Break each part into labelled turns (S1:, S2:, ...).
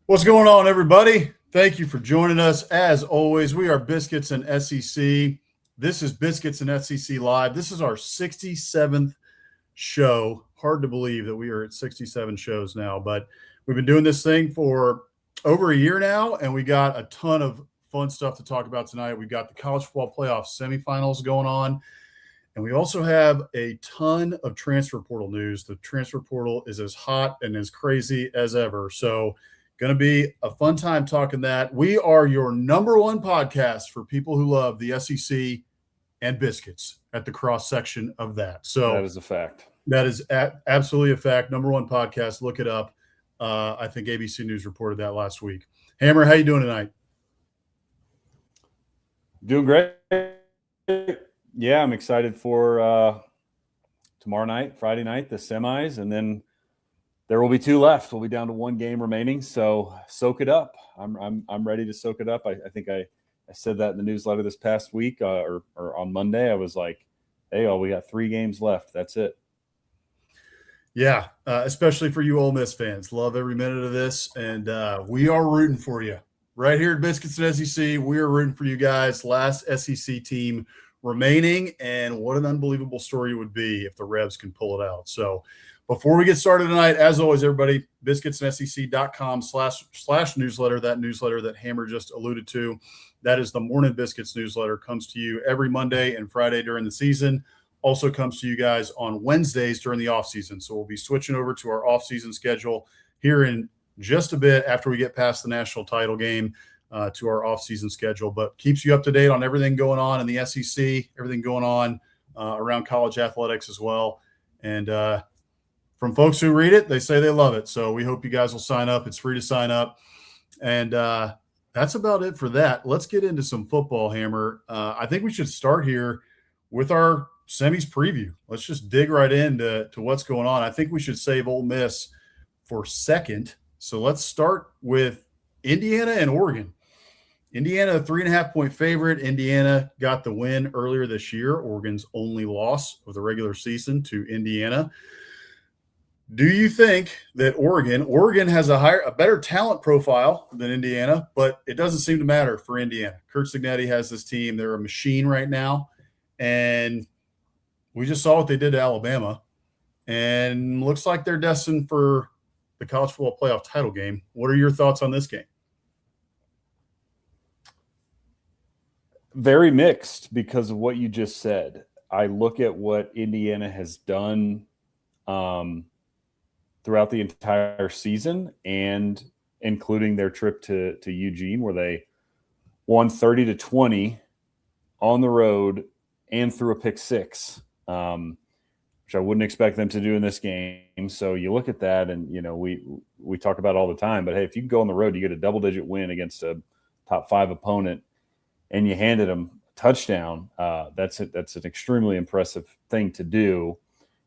S1: What's going on, everybody? Thank you for joining us. As always, we are Biscuits and SEC. This is Biscuits and SEC Live. This is our 67th show. Hard to believe that we are at 67 shows now, but we've been doing this thing for over a year now, and we got a ton of fun stuff to talk about tonight. We've got the College Football Playoff Semifinals going on, and we also have a ton of transfer portal news. The transfer portal is as hot and as crazy as ever, so going to be a fun time talking that. We are your number one podcast for people who love the SEC and biscuits at the cross section of that. So
S2: that is a fact.
S1: That is absolutely a fact. Number one podcast. Look it up. I think ABC News reported that last week. Hammer, how you doing tonight?
S2: Doing great. Yeah, I'm excited for tomorrow night, Friday night, the semis, and then there will be two left. We'll be down to one game remaining, so soak it up. I'm ready to soak it up. I think I said that in the newsletter this past week or on Monday. I was like, hey, we got 3 games left. That's it.
S1: Yeah, especially for you Ole Miss fans. Love every minute of this, and we are rooting for you. Right here at Biscuits and SEC, we are rooting for you guys. Last SEC team remaining, and what an unbelievable story it would be if the Rebs can pull it out. So before we get started tonight, as always, everybody, biscuitsandsec.com/newsletter, that newsletter that Hammer just alluded to. That is the Morning Biscuits newsletter. Comes to you every Monday and Friday during the season. Also comes to you guys on Wednesdays during the offseason. So we'll be switching over to our offseason schedule here in just a bit after we get past the national title game to our offseason schedule. But keeps you up to date on everything going on in the SEC, everything going on around college athletics as well. And from folks who read it, they say they love it. So we hope you guys will sign up. It's free to sign up. And that's about it for that. Let's get into some football, Hammer. I think we should start here with our semis preview. Let's just dig right into what's going on. I think we should save Ole Miss for second. So let's start with Indiana and Oregon. Indiana, a 3.5-point favorite. Indiana got the win earlier this year. Oregon's only loss of the regular season to Indiana. Do you think that Oregon has a better talent profile than Indiana, but it doesn't seem to matter for Indiana? Kurt Cignetti has this team. They're a machine right now, and we just saw what they did to Alabama, and looks like they're destined for the College Football Playoff title game. What are your thoughts on this game?
S2: Very mixed because of what you just said. I look at what Indiana has done throughout the entire season, and including their trip to Eugene, where they won 30-20 on the road and threw a pick 6, which I wouldn't expect them to do in this game. So you look at that, and we talk about it all the time. But hey, if you can go on the road, you get a double-digit win against a top 5 opponent, and you handed them a touchdown. That's an extremely impressive thing to do.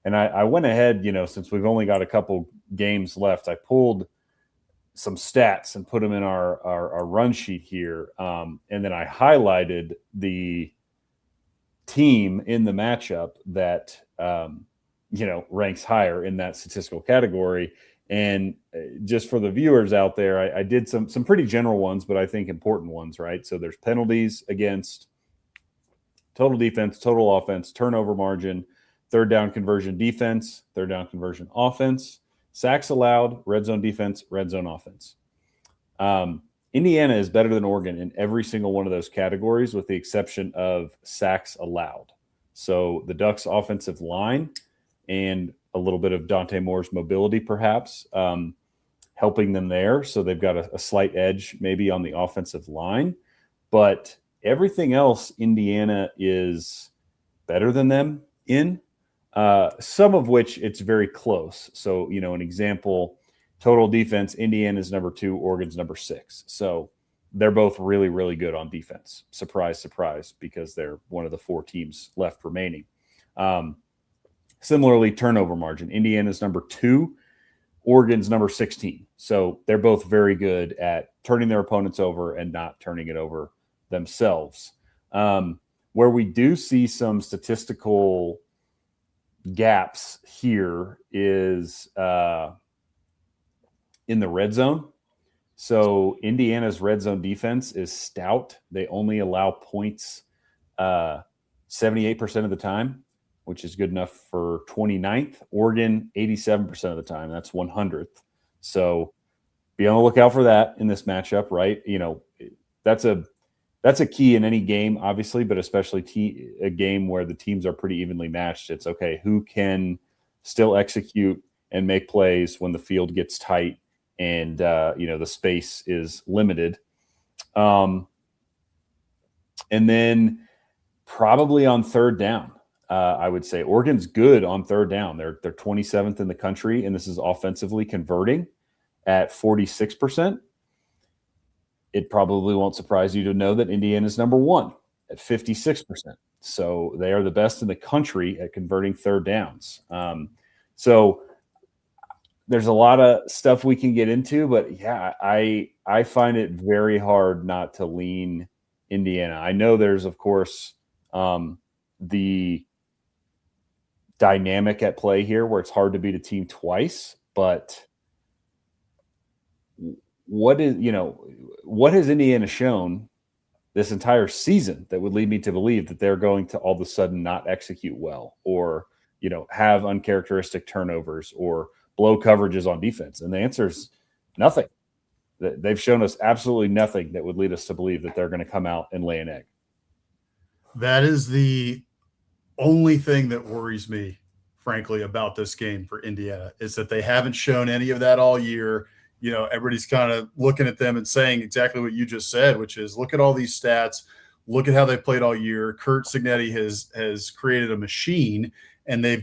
S2: And I went ahead, since we've only got a couple games left, I pulled some stats and put them in our run sheet here. And then I highlighted the team in the matchup that, ranks higher in that statistical category. And just for the viewers out there, I did some pretty general ones, but I think important ones, right? So there's penalties against, total defense, total offense, turnover margin, third down conversion defense, third down conversion offense, sacks allowed, red zone defense, red zone offense. Indiana is better than Oregon in every single one of those categories with the exception of sacks allowed. So the Ducks' offensive line and a little bit of Dante Moore's mobility perhaps helping them there. So they've got a slight edge maybe on the offensive line. But everything else, Indiana is better than them in. Some of which it's very close. So, an example, total defense, Indiana's number 2, Oregon's number 6. So they're both really, really good on defense. Surprise, surprise, because they're one of the 4 teams left remaining. Similarly, turnover margin, Indiana's number 2, Oregon's number 16. So they're both very good at turning their opponents over and not turning it over themselves. Where we do see some statistical gaps here is in the red zone. So Indiana's red zone defense is stout. They only allow points 78% of the time, which is good enough for 29th. Oregon, 87% of the time. That's 100th. So be on the lookout for that in this matchup, right? That's a key in any game, obviously, but especially a game where the teams are pretty evenly matched. It's okay, who can still execute and make plays when the field gets tight and the space is limited. And then probably on third down, I would say Oregon's good on third down. They're 27th in the country, and this is offensively converting at 46%. It probably won't surprise you to know that Indiana is number 1 at 56%. So they are the best in the country at converting third downs. So there's a lot of stuff we can get into, but yeah, I find it very hard not to lean Indiana. I know there's, of course, the dynamic at play here where it's hard to beat a team twice, but what has Indiana shown this entire season that would lead me to believe that they're going to all of a sudden not execute well or, have uncharacteristic turnovers or blow coverages on defense? And the answer is nothing. They've shown us absolutely nothing that would lead us to believe that they're going to come out and lay an egg.
S1: That is the only thing that worries me, frankly, about this game for Indiana, is that they haven't shown any of that all year. Everybody's kind of looking at them and saying exactly what you just said, which is look at all these stats, look at how they played all year. Curt Cignetti has created a machine, and they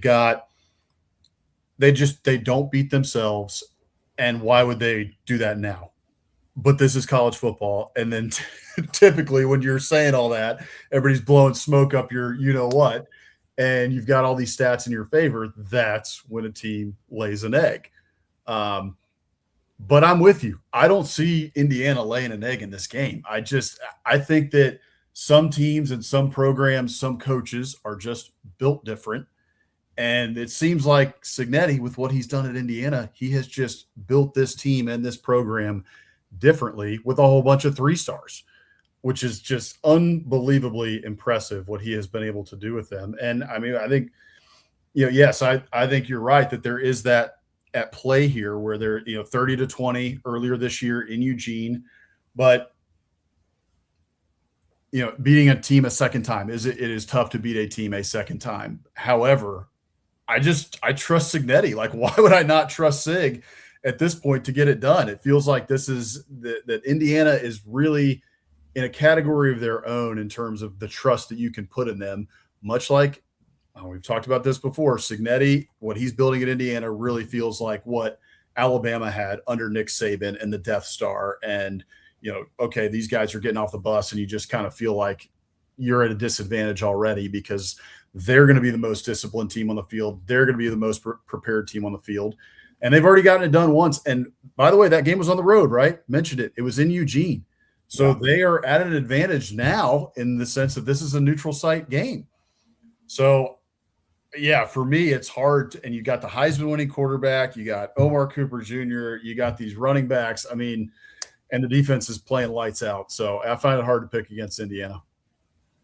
S1: don't beat themselves. And why would they do that now? But this is college football. And then typically when you're saying all that, everybody's blowing smoke up your you-know-what, and you've got all these stats in your favor. That's when a team lays an egg. But I'm with you. I don't see Indiana laying an egg in this game. I think that some teams and some programs, some coaches are just built different. And it seems like Cignetti, with what he's done at Indiana, he has just built this team and this program differently with a whole bunch of 3-stars, which is just unbelievably impressive what he has been able to do with them. And I mean, I think, yes, I think you're right that there is that at play here where they're 30-20 earlier this year in Eugene, but beating a team a second time it is tough to beat a team a second time. However, I trust Cignetti. Like, why would I not trust Sig at this point to get it done? It feels like this is that Indiana is really in a category of their own in terms of the trust that you can put in them, much like we've talked about this before. Cignetti, what he's building at Indiana really feels like what Alabama had under Nick Saban and the Death Star. And, okay, these guys are getting off the bus and you just kind of feel like you're at a disadvantage already because they're going to be the most disciplined team on the field. They're going to be the most prepared team on the field. And they've already gotten it done once. And by the way, that game was on the road, right? Mentioned it. It was in Eugene. So they are at an advantage now in the sense that this is a neutral site game. So, yeah, for me, it's hard. And you got the Heisman winning quarterback. You got Omar Cooper Jr. You got these running backs. I mean, and the defense is playing lights out. So I find it hard to pick against Indiana.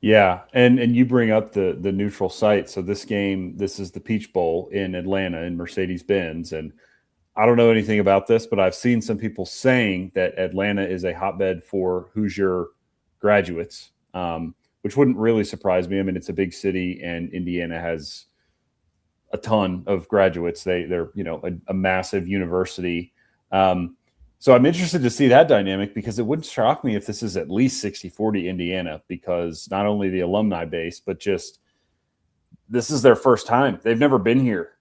S2: Yeah, and you bring up the neutral site. So this is the Peach Bowl in Atlanta in Mercedes-Benz. And I don't know anything about this, but I've seen some people saying that Atlanta is a hotbed for Hoosier graduates, which wouldn't really surprise me. I mean, it's a big city, and Indiana has a ton of graduates. They're a massive university. So I'm interested to see that dynamic because it wouldn't shock me if this is at least 60-40 Indiana, because not only the alumni base, but just this is their first time. They've never been here,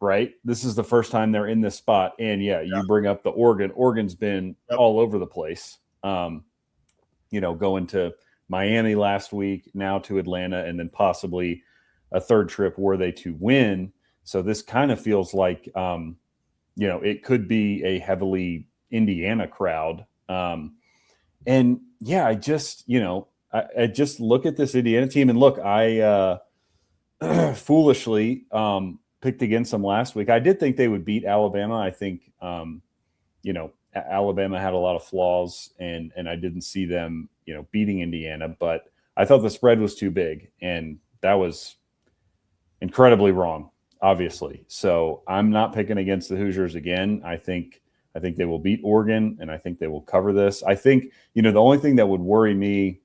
S2: right? This is the first time they're in this spot. And you bring up the Oregon. Oregon's been all over the place, going to Miami last week, now to Atlanta, and then possibly a third trip were they to win. So this kind of feels like, it could be a heavily Indiana crowd. And yeah, I just look at this Indiana team and look, I foolishly picked against them last week. I did think they would beat Alabama. I think, Alabama had a lot of flaws, and I didn't see them, beating Indiana. But I thought the spread was too big, and that was incredibly wrong, obviously. So I'm not picking against the Hoosiers again. I think they will beat Oregon, and I think they will cover this. I think, the only thing that would worry me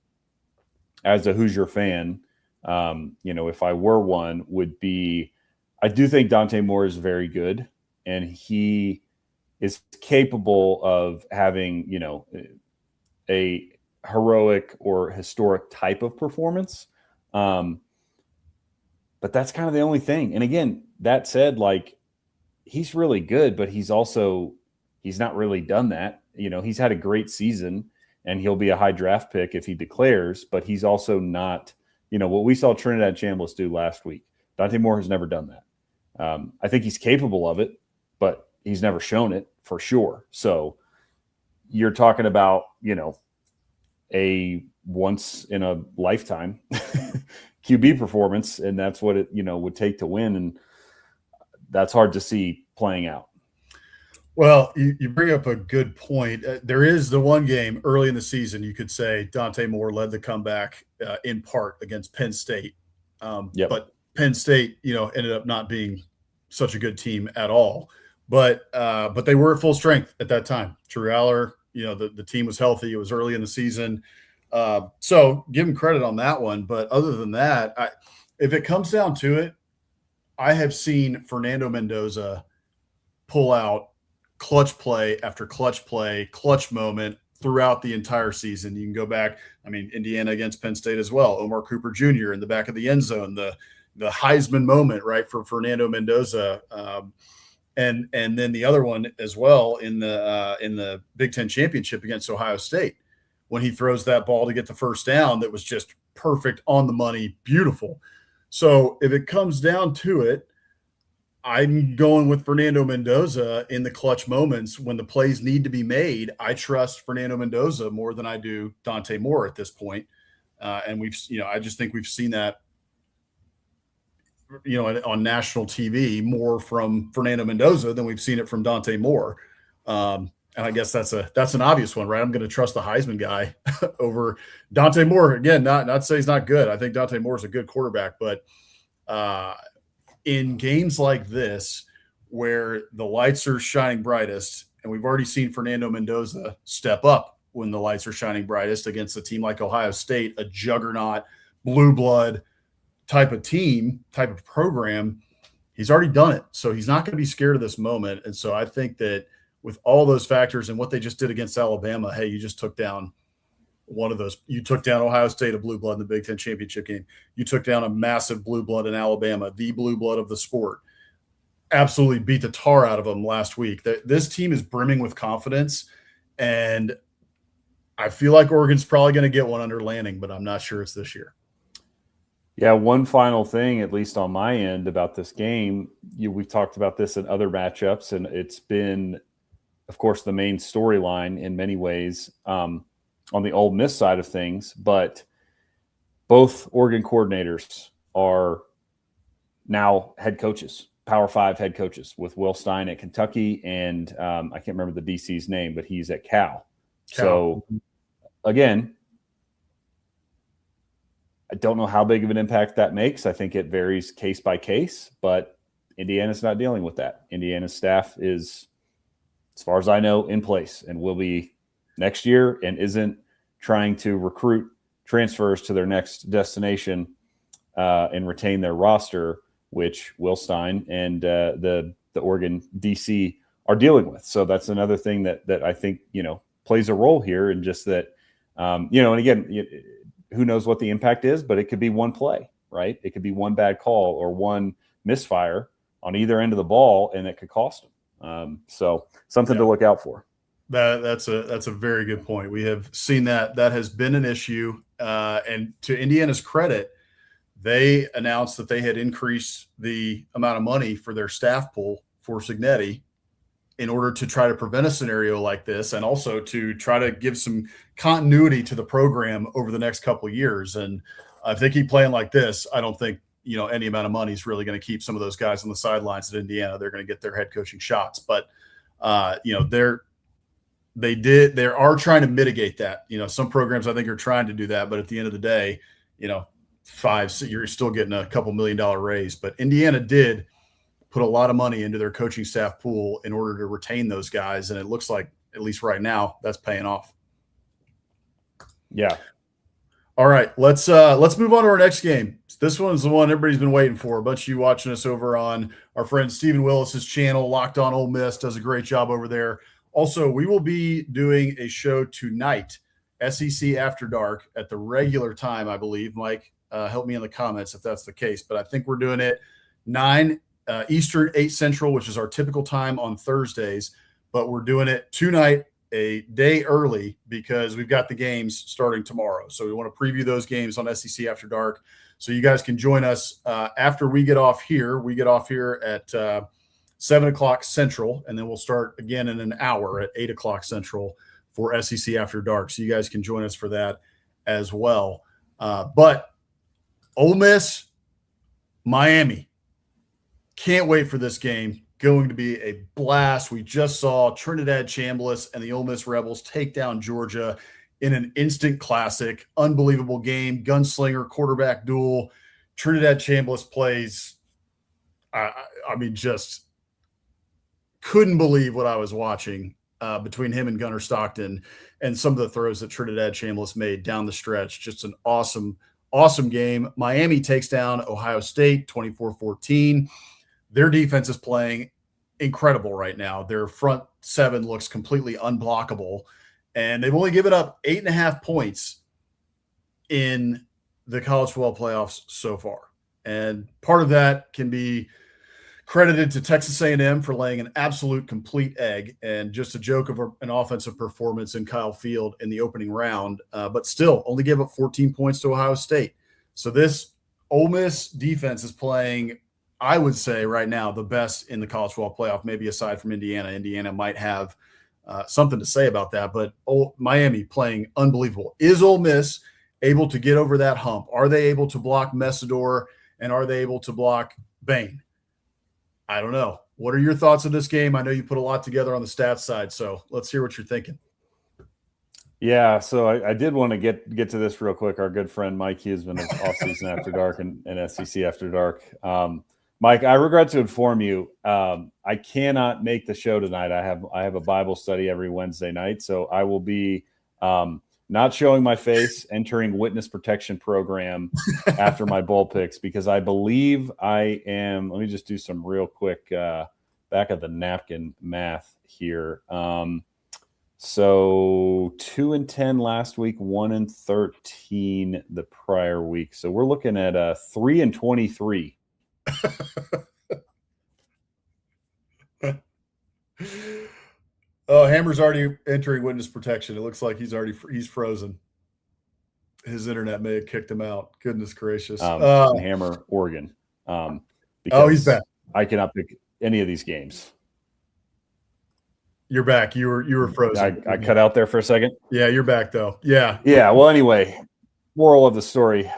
S2: as a Hoosier fan, if I were one, would be I do think Dante Moore is very good, and he is capable of having, a heroic or historic type of performance. But that's kind of the only thing. And again, that said, he's really good, but he's not really done that. He's had a great season, and he'll be a high draft pick if he declares, but he's also not, what we saw Trinidad Chambliss do last week. Dante Moore has never done that. I think he's capable of it, but he's never shown it for sure. So you're talking about, a once in a lifetime QB performance, and that's what it, would take to win. And that's hard to see playing out.
S1: Well, you bring up a good point. There is the one game early in the season, you could say Dante Moore led the comeback in part against Penn State.
S2: Yep.
S1: But Penn State, ended up not being such a good team at all. But they were at full strength at that time. Drew Aller, the team was healthy. It was early in the season. So give him credit on that one. But other than that, if it comes down to it, I have seen Fernando Mendoza pull out clutch play after clutch play, clutch moment throughout the entire season. You can go back, Indiana against Penn State as well. Omar Cooper Jr. in the back of the end zone, the Heisman moment, right, for Fernando Mendoza. And then the other one as well in the Big Ten championship against Ohio State, when he throws that ball to get the first down, that was just perfect, on the money, beautiful. So if it comes down to it, I'm going with Fernando Mendoza in the clutch moments when the plays need to be made. I trust Fernando Mendoza more than I do Dante Moore at this point. And I just think we've seen that, on national TV more from Fernando Mendoza than we've seen it from Dante Moore. And I guess that's an obvious one, right? I'm going to trust the Heisman guy over Dante Moore. Again, not to say he's not good. I think Dante Moore is a good quarterback, but in games like this, where the lights are shining brightest, and we've already seen Fernando Mendoza step up when the lights are shining brightest against a team like Ohio State, a juggernaut, blue blood type of program, he's already done it. So he's not going to be scared of this moment. And so I think that with all those factors and what they just did against Alabama, hey, you just took down one of those. You took down Ohio State, a blue blood in the Big Ten championship game. You took down a massive blue blood in Alabama, the blue blood of the sport. Absolutely beat the tar out of them last week. This team is brimming with confidence, and I feel like Oregon's probably going to get one under Lanning, but I'm not sure it's this year.
S2: Yeah, one final thing, at least on my end, about this game. We've talked about this in other matchups, and it's been, of course, the main storyline in many ways on the Ole Miss side of things. But both Oregon coordinators are now head coaches, Power 5 head coaches, with Will Stein at Kentucky, and I can't remember the DC's name, but he's at Cal. So, again, I don't know how big of an impact that makes. I think it varies case by case, but Indiana's not dealing with that. Indiana's staff is, as far as I know, in place and will be next year, and isn't trying to recruit transfers to their next destination and retain their roster, which Will Stein and the Oregon DC are dealing with. So that's another thing that I think, plays a role here, and just that, and again, who knows what the impact is, but it could be one play, right? It could be one bad call or one misfire on either end of the ball, and it could cost them. So something to look out for.
S1: That's a very good point. We have seen that has been an issue. And to Indiana's credit, they announced that they had increased the amount of money for their staff pool for Cignetti in order to try to prevent a scenario like this, and also to try to give some continuity to the program over the next couple of years. And if they keep playing like this, I don't think, any amount of money is really going to keep some of those guys on the sidelines at Indiana. They're going to get their head coaching shots. But, They are trying to mitigate that. Some programs I think are trying to do that, but at the end of the day, you're still getting a couple $1 million raise. But Indiana did put a lot of money into their coaching staff pool in order to retain those guys, and it looks like, at least right now, that's paying off.
S2: Yeah.
S1: All right, let's move on to our next game. This one's the one everybody's been waiting for. A bunch of you watching us over on our friend Stephen Willis's channel, Locked On Ole Miss, does a great job over there. Also, we will be doing a show tonight, SEC After Dark, at the regular time, I believe. Mike, help me in the comments if that's the case. But I think we're doing it 9 Eastern, 8 Central, which is our typical time on Thursdays. But we're doing it tonight, a day early, because we've got the games starting tomorrow. So we want to preview those games on SEC After Dark. So you guys can join us after we get off here. We get off here at 7 o'clock Central, and then we'll start again in an hour at 8 o'clock Central for SEC After Dark. So you guys can join us for that as well. But Ole Miss, Miami, can't wait for this game. Going to be a blast. We just saw Trinidad Chambliss and the Ole Miss Rebels take down Georgia in an instant classic. Unbelievable game. Gunslinger quarterback duel. Trinidad Chambliss plays. Just couldn't believe what I was watching between him and Gunnar Stockton and some of the throws that Trinidad Chambliss made down the stretch. Just an awesome, awesome game. Miami takes down Ohio State 24-14. Their defense is playing incredible right now. Their front seven looks completely unblockable, and they've only given up 8.5 points in the college football playoffs so far. And part of that can be credited to Texas A&M for laying an absolute complete egg and just a joke of an offensive performance in Kyle Field in the opening round, but still only gave up 14 points to Ohio State. So this Ole Miss defense is playing, I would say right now, the best in the college football playoff, maybe aside from Indiana. Indiana might have something to say about that, but Miami playing unbelievable. Is Ole Miss able to get over that hump? Are they able to block Messidor, and are they able to block Bain? I don't know. What are your thoughts on this game? I know you put a lot together on the stats side, so let's hear what you're thinking.
S2: Yeah, so I did want to get to this real quick. Our good friend Mike, he has been an offseason After Dark and SEC After Dark. Mike, I regret to inform you, I cannot make the show tonight. I have a Bible study every Wednesday night, so I will be not showing my face, entering witness protection program after my bowl picks, because I believe I am. Let me just do some real quick back of the napkin math here. So 2-10 last week, 1-13 the prior week. So we're looking at 3-23.
S1: Oh, Hammer's already entering witness protection. It looks like he's frozen. His internet may have kicked him out. Goodness gracious.
S2: Hammer, Oregon.
S1: He's back.
S2: I cannot pick any of these games.
S1: You're back. You were frozen.
S2: I cut out there for a second.
S1: Yeah, you're back though. Yeah.
S2: Yeah. Well, anyway, moral of the story.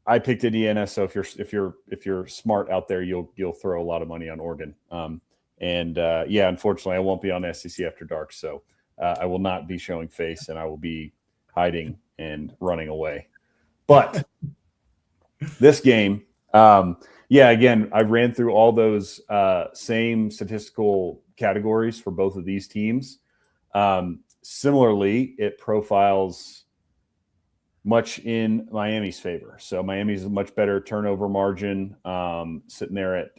S2: I picked Indiana, so if you're smart out there, you'll throw a lot of money on Oregon. Unfortunately, I won't be on SEC After Dark, so I will not be showing face, and I will be hiding and running away. But this game, again, I ran through all those same statistical categories for both of these teams. Similarly, it profiles much in Miami's favor. So Miami's a much better turnover margin, sitting there at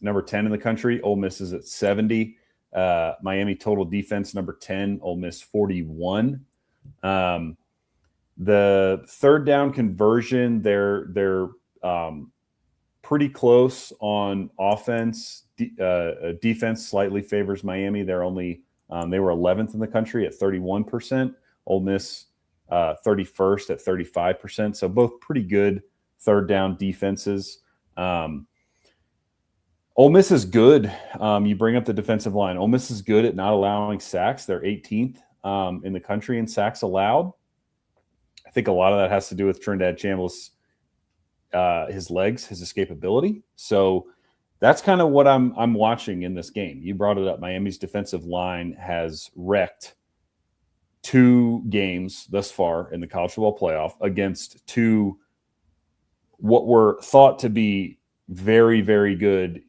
S2: number 10 in the country. Ole Miss is at 70. Miami total defense, number 10. Ole Miss 41. The third down conversion, they're pretty close on offense. Defense slightly favors Miami. They were 11th in the country at 31%. Ole Miss 31st at 35%. So both pretty good third down defenses. Ole Miss is good. You bring up the defensive line. Ole Miss is good at not allowing sacks. They're 18th in the country in sacks allowed. I think a lot of that has to do with Trinidad Chambliss, his legs, his escapability. So that's kind of what I'm watching in this game. You brought it up. Miami's defensive line has wrecked 2 games thus far in the college football playoff against 2 what were thought to be very, very good,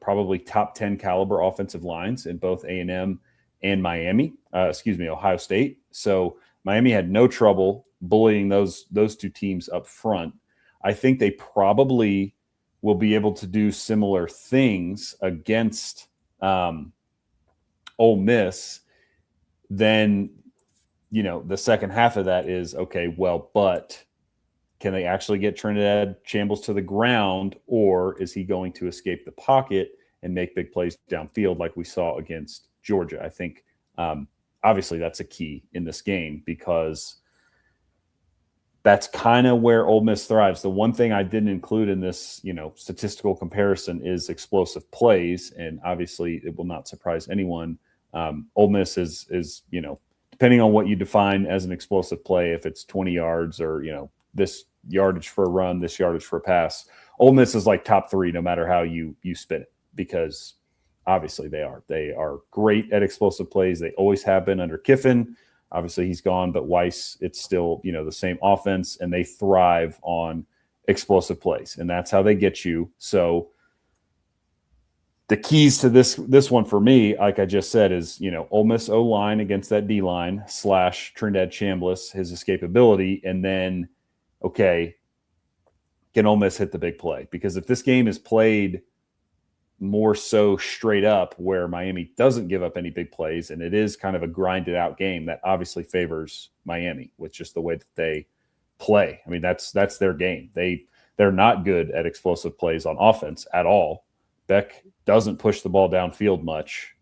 S2: probably top 10 caliber offensive lines in both A&M and Ohio State. So Miami had no trouble bullying those 2 teams up front. I think they probably will be able to do similar things against Ole Miss. Then, the second half of that is, okay, well, but can they actually get Trinidad Chambliss to the ground, or is he going to escape the pocket and make big plays downfield like we saw against Georgia? I think obviously that's a key in this game because that's kind of where Ole Miss thrives. The one thing I didn't include in this, statistical comparison is explosive plays, and obviously it will not surprise anyone. Ole Miss is depending on what you define as an explosive play, if it's 20 yards or this yardage for a run, this yardage for a pass, Ole Miss is like top 3 no matter how you spin it, because obviously they are great at explosive plays. They always have been under Kiffin. Obviously he's gone, but Weiss, it's still, the same offense, and they thrive on explosive plays, and that's how they get you. So the keys to this one for me, like I just said, is, Ole Miss O-line against that D-line / Trinidad Chambliss, his escapability, and then, okay, can Ole Miss hit the big play? Because if this game is played more so straight up where Miami doesn't give up any big plays and it is kind of a grinded out game, that obviously favors Miami with just the way that they play. I mean, that's their game. They're not good at explosive plays on offense at all. Beck doesn't push the ball downfield much.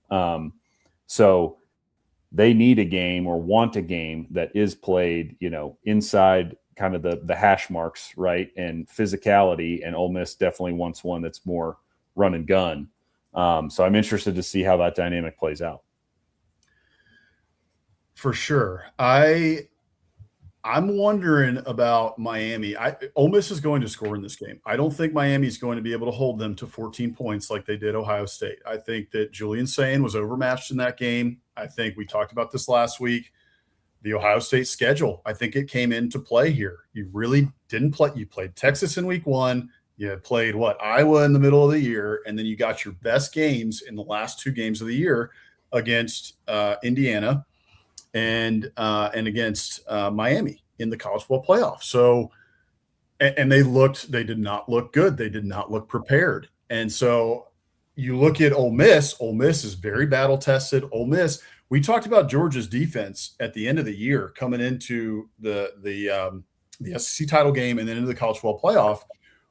S2: So they need a game or want a game that is played, inside kind of the hash marks, right? And physicality. And Ole Miss definitely wants one that's more run and gun. So I'm interested to see how that dynamic plays out.
S1: For sure. I'm wondering about Miami. Ole Miss is going to score in this game. I don't think Miami is going to be able to hold them to 14 points like they did Ohio State. I think that Julian Sayin was overmatched in that game. I think we talked about this last week. The Ohio State schedule, I think it came into play here. You really didn't play. You played Texas in week 1. You played Iowa in the middle of the year, and then you got your best games in the last 2 games of the year against Indiana and against Miami in the college football playoff. So, and they did not look good. They did not look prepared. And so you look at Ole Miss. Ole Miss is very battle tested. Ole Miss. We talked about Georgia's defense at the end of the year coming into the SEC title game and then into the college football playoff,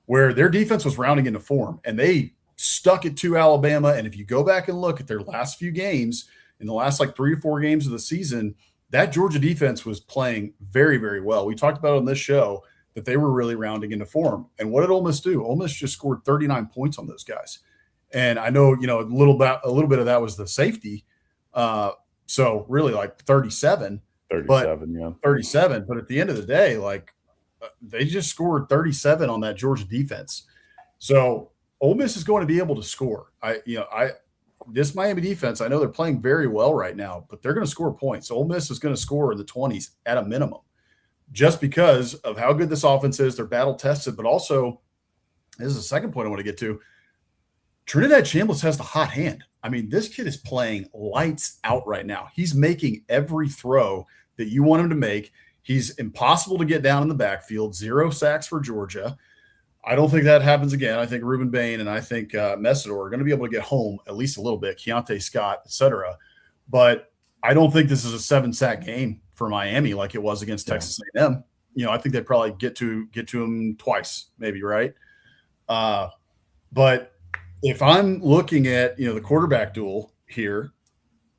S1: where their defense was rounding into form, and they stuck it to Alabama. And if you go back and look at their last few games, in the last 3 or 4 games of the season, that Georgia defense was playing very, very well. We talked about on this show that they were really rounding into form. And what did Ole Miss do? Ole Miss just scored 39 points on those guys. And I know, a little bit of that was the safety. So really 37.
S2: 37, yeah.
S1: 37. But at the end of the day, they just scored 37 on that Georgia defense. So Ole Miss is going to be able to score. This Miami defense, I know they're playing very well right now, but they're going to score points. Ole Miss is going to score in the 20s at a minimum, just because of how good this offense is. They're battle tested, but also, this is the second point I want to get to. Trinidad Chambliss has the hot hand. I mean, this kid is playing lights out right now. He's making every throw that you want him to make. He's impossible to get down in the backfield. 0 sacks for Georgia. I don't think that happens again. I think Ruben Bain and I think Messidor are going to be able to get home at least a little bit, Keontae Scott, et cetera. But I don't think this is a 7-sack game for Miami like it was against Texas A&M. I think they'd probably get to him twice, maybe, right? But if I'm looking at, the quarterback duel here,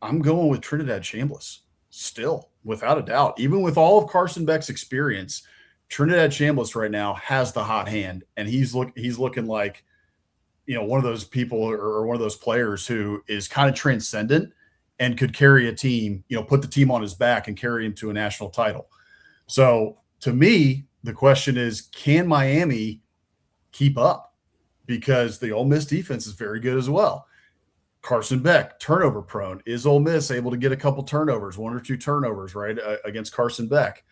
S1: I'm going with Trinidad Chambliss still, without a doubt. Even with all of Carson Beck's experience, Trinidad Chambliss right now has the hot hand, and he's looking like, one of those people or one of those players who is kind of transcendent and could carry a team, put the team on his back and carry him to a national title. So to me, the question is, can Miami keep up? because the Ole Miss defense is very good as well. Carson Beck, turnover prone. Is Ole Miss able to get a couple turnovers, 1 or 2 turnovers, right, against Carson Beck?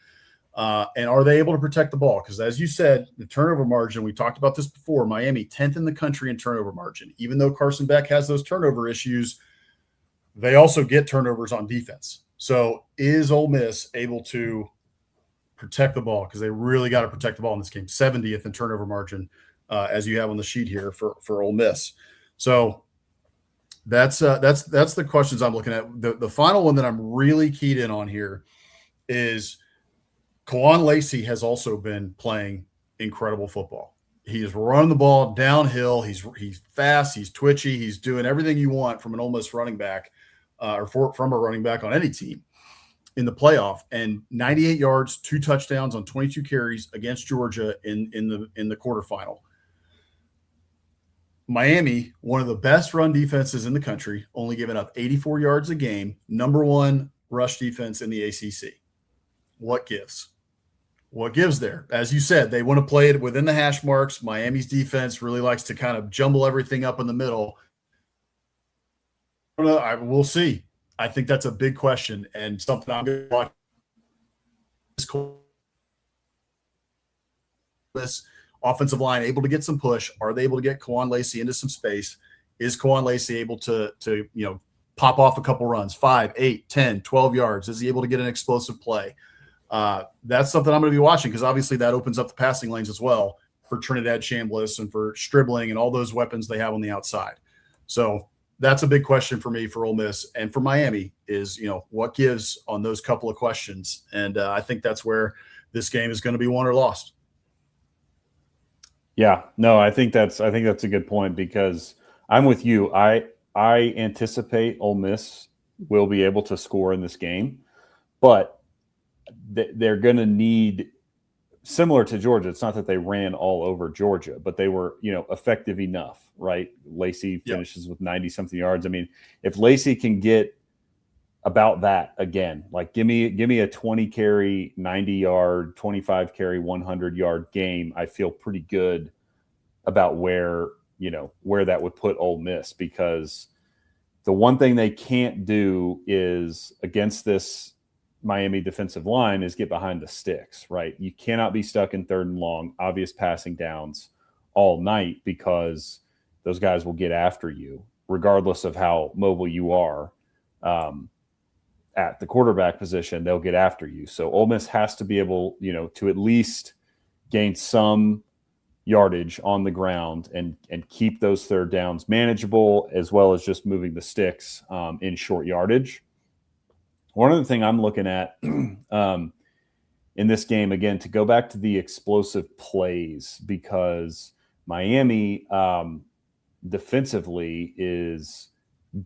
S1: And are they able to protect the ball? Because as you said, the turnover margin, we talked about this before, Miami 10th in the country in turnover margin. Even though Carson Beck has those turnover issues, they also get turnovers on defense. So is Ole Miss able to protect the ball? Because they really got to protect the ball in this game. 70th in turnover margin, as you have on the sheet here for Ole Miss. So that's the questions I'm looking at. The final one that I'm really keyed in on here is Kawan Lacey has also been playing incredible football. He is running the ball downhill. He's fast. He's twitchy. He's doing everything you want from an Ole Miss running back, from a running back on any team in the playoff. And 98 yards, 2 touchdowns on 22 carries against Georgia in the quarterfinal. Miami, one of the best run defenses in the country, only giving up 84 yards a game, number 1 rush defense in the ACC. What gives? What gives there? As you said, they want to play it within the hash marks. Miami's defense really likes to kind of jumble everything up in the middle. We'll see. I think that's a big question and something I'm going to watch. This offensive line able to get some push? Are they able to get Kawan Lacey into some space? Is Kawan Lacey able to pop off a couple runs, 5, 8, 10, 12 yards? Is he able to get an explosive play? That's something I'm going to be watching because obviously that opens up the passing lanes as well for Trinidad Chambliss and for Stribling and all those weapons they have on the outside. So that's a big question for me for Ole Miss and for Miami is, what gives on those couple of questions. And I think that's where this game is going to be won or lost.
S2: Yeah, no, I think that's a good point because I'm with you. I anticipate Ole Miss will be able to score in this game, but they're going to need, similar to Georgia. It's not that they ran all over Georgia, but they were, effective enough, right? Lacey finishes with 90-something yards. I mean, if Lacey can get about that again, like give me a 20 carry, 90 yard, 25 carry, 100 yard game, I feel pretty good about where that would put Ole Miss, because the one thing they can't do is against this Miami defensive line is get behind the sticks, right? You cannot be stuck in 3rd and long, obvious passing downs all night because those guys will get after you regardless of how mobile you are. At the quarterback position, they'll get after you. So Ole Miss has to be able, to at least gain some yardage on the ground and keep those 3rd downs manageable, as well as just moving the sticks in short yardage. One other thing I'm looking at in this game, again, to go back to the explosive plays, because Miami defensively is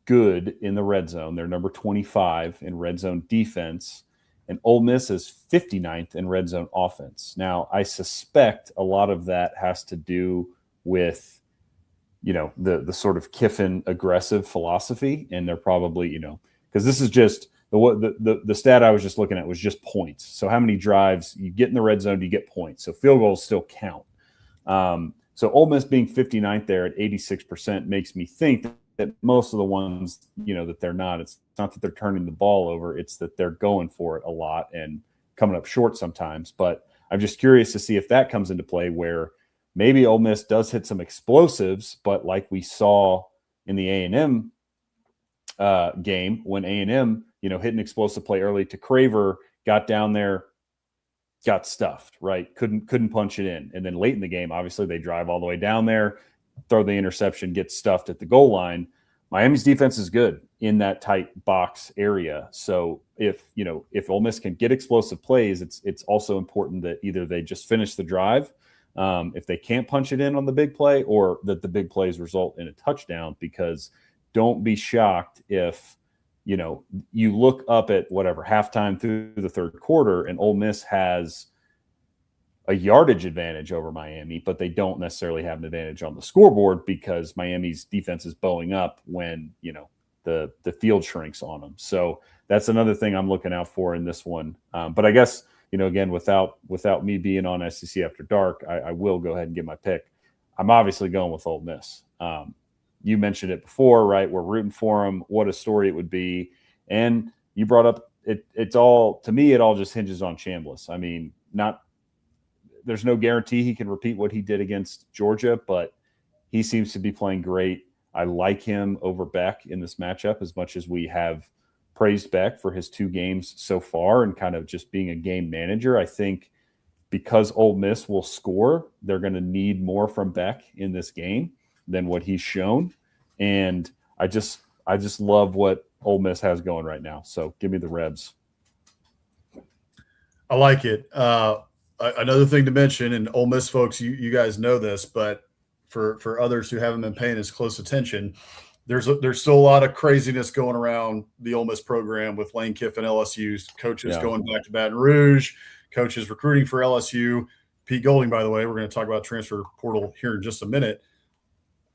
S2: good in the red zone. They're number 25 in red zone defense, and Ole Miss is 59th in red zone offense. Now, I suspect a lot of that has to do with, the sort of Kiffin aggressive philosophy, and they're probably, because this is just the stat I was just looking at was just points. So how many drives you get in the red zone, you get points. So field goals still count. So Ole Miss being 59th there at 86% makes me think that most of the ones, that they're not, it's not that they're turning the ball over, it's that they're going for it a lot and coming up short sometimes. But I'm just curious to see if that comes into play, where maybe Ole Miss does hit some explosives, but like we saw in the A&M game, when A&M, hit an explosive play early to Craver, got down there, got stuffed, right? Couldn't punch it in. And then late in the game, obviously they drive all the way down there, throw the interception, get stuffed at the goal line. Miami's defense is good in that tight box area. So if Ole Miss can get explosive plays, it's also important that either they just finish the drive, if they can't punch it in on the big play, or that the big plays result in a touchdown, because don't be shocked if, you look up at whatever halftime through the 3rd quarter and Ole Miss has a yardage advantage over Miami, but they don't necessarily have an advantage on the scoreboard because Miami's defense is bowing up when, the field shrinks on them. So that's another thing I'm looking out for in this one. But I guess, again, without me being on SEC After Dark, I will go ahead and get my pick. I'm obviously going with Ole Miss. You mentioned it before, right? We're rooting for them. What a story it would be. And you brought up it's all, to me, it all just hinges on Chambliss. I mean, there's no guarantee he can repeat what he did against Georgia, but he seems to be playing great. I like him over Beck in this matchup as much as we have praised Beck for his 2 games so far and kind of just being a game manager. I think because Ole Miss will score, they're going to need more from Beck in this game than what he's shown. And I just love what Ole Miss has going right now. So give me the Rebs.
S1: I like it. Another thing to mention, and Ole Miss folks, you guys know this, but for others who haven't been paying as close attention, there's still a lot of craziness going around the Ole Miss program with Lane Kiffin, LSU's coaches going back to Baton Rouge, coaches recruiting for LSU. Pete Golding, by the way, we're going to talk about transfer portal here in just a minute.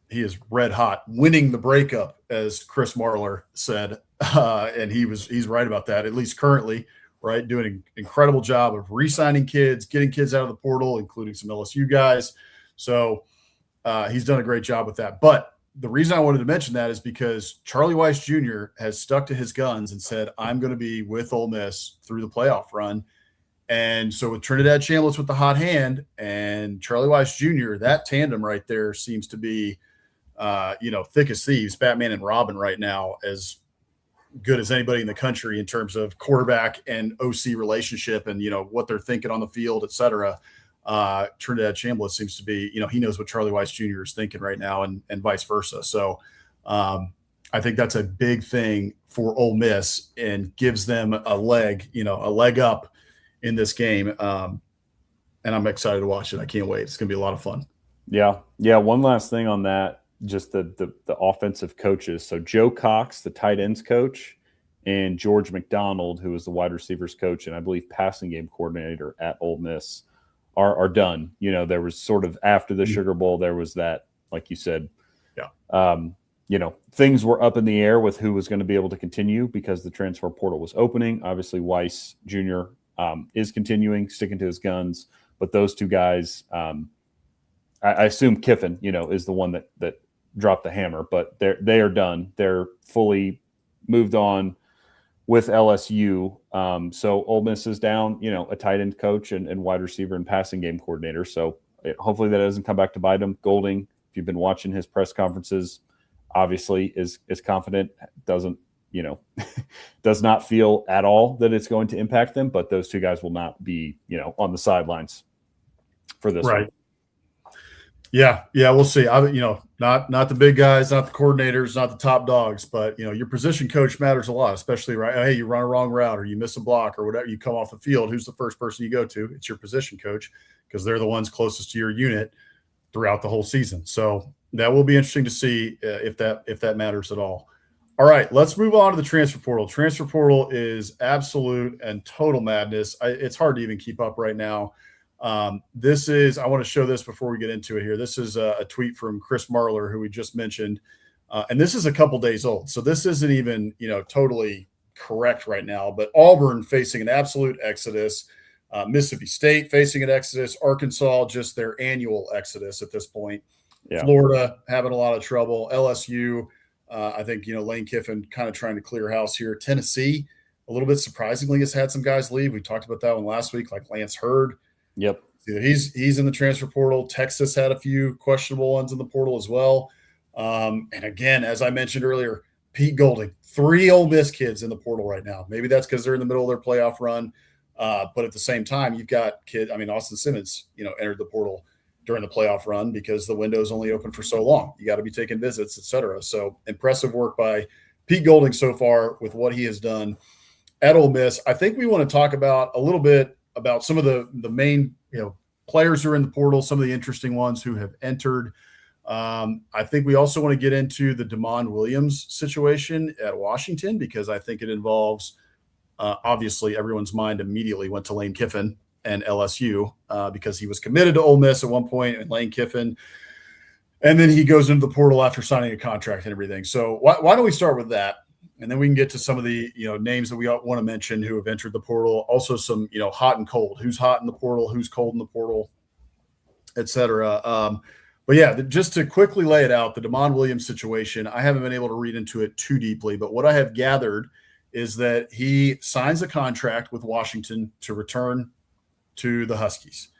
S1: He is red hot, winning the breakup, as Chris Marlar said, and he's right about that, at least currently, right? Doing an incredible job of re-signing kids, getting kids out of the portal, including some LSU guys. So he's done a great job with that. But the reason I wanted to mention that is because Charlie Weiss Jr. has stuck to his guns and said, I'm going to be with Ole Miss through the playoff run. And so with Trinidad Chambliss with the hot hand and Charlie Weiss Jr., that tandem right there seems to be, thick as thieves, Batman and Robin right now, as good as anybody in the country in terms of quarterback and OC relationship and, what they're thinking on the field, et cetera. Trinidad Chambliss seems to be, he knows what Charlie Weiss Jr. is thinking right now and vice versa. So I think that's a big thing for Ole Miss and gives them a leg up in this game. And I'm excited to watch it. I can't wait. It's going to be a lot of fun.
S2: Yeah. Yeah. One last thing on that, just the offensive coaches. So Joe Cox, the tight ends coach, and George McDonald, who is the wide receivers coach and I believe passing game coordinator at Ole Miss, are done. There was sort of after the Sugar Bowl, there was that, like you said, things were up in the air with who was going to be able to continue because the transfer portal was opening. Obviously, Weiss Jr. Is continuing, sticking to his guns, but those 2 guys, I assume Kiffin, is the one that dropped the hammer, but they are done. They're fully moved on with LSU. So Ole Miss is down, a tight end coach and wide receiver and passing game coordinator. So hopefully that doesn't come back to bite him. Golding, if you've been watching his press conferences, obviously is confident, doesn't, does not feel at all that it's going to impact them, but those 2 guys will not be, on the sidelines for this
S1: right.
S2: one.
S1: Yeah, we'll see. Not the big guys, not the coordinators, not the top dogs, but your position coach matters a lot, especially right. Hey, you run a wrong route or you miss a block or whatever, you come off the field. Who's the first person you go to? It's your position coach because they're the ones closest to your unit throughout the whole season. So that will be interesting to see if that matters at all. All right, let's move on to the transfer portal. Transfer portal is absolute and total madness. It's hard to even keep up right now. I want to show this before we get into it here. This is a tweet from Chris Marlar, who we just mentioned. And this is a couple days old. So this isn't even, totally correct right now, but Auburn facing an absolute exodus, Mississippi State facing an exodus, Arkansas, just their annual exodus at this point. Yeah. Florida having a lot of trouble. LSU, I think, Lane Kiffin kind of trying to clear house here. Tennessee, a little bit surprisingly, has had some guys leave. We talked about that one last week, like Lance Hurd.
S2: Yep.
S1: He's in the transfer portal. Texas had a few questionable ones in the portal as well. And again, as I mentioned earlier, Pete Golding, 3 Ole Miss kids in the portal right now. Maybe that's because they're in the middle of their playoff run. But at the same time, you've got Austin Simmons, entered the portal during the playoff run because the window is only open for so long. You got to be taking visits, et cetera. So impressive work by Pete Golding so far with what he has done at Ole Miss. I think we want to talk about a little bit about some of the main, players who are in the portal, some of the interesting ones who have entered. I think we also want to get into the DeMond Williams situation at Washington because I think it involves, obviously, everyone's mind immediately went to Lane Kiffin and LSU because he was committed to Ole Miss at one point and Lane Kiffin. And then he goes into the portal after signing a contract and everything. So why don't we start with that? And then we can get to some of the, names that we want to mention who have entered the portal. Also some, hot and cold. Who's hot in the portal? Who's cold in the portal? Et cetera. But But yeah, just to quickly lay it out, the Damon Williams situation, I haven't been able to read into it too deeply, but what I have gathered is that he signs a contract with Washington to return to the Huskies.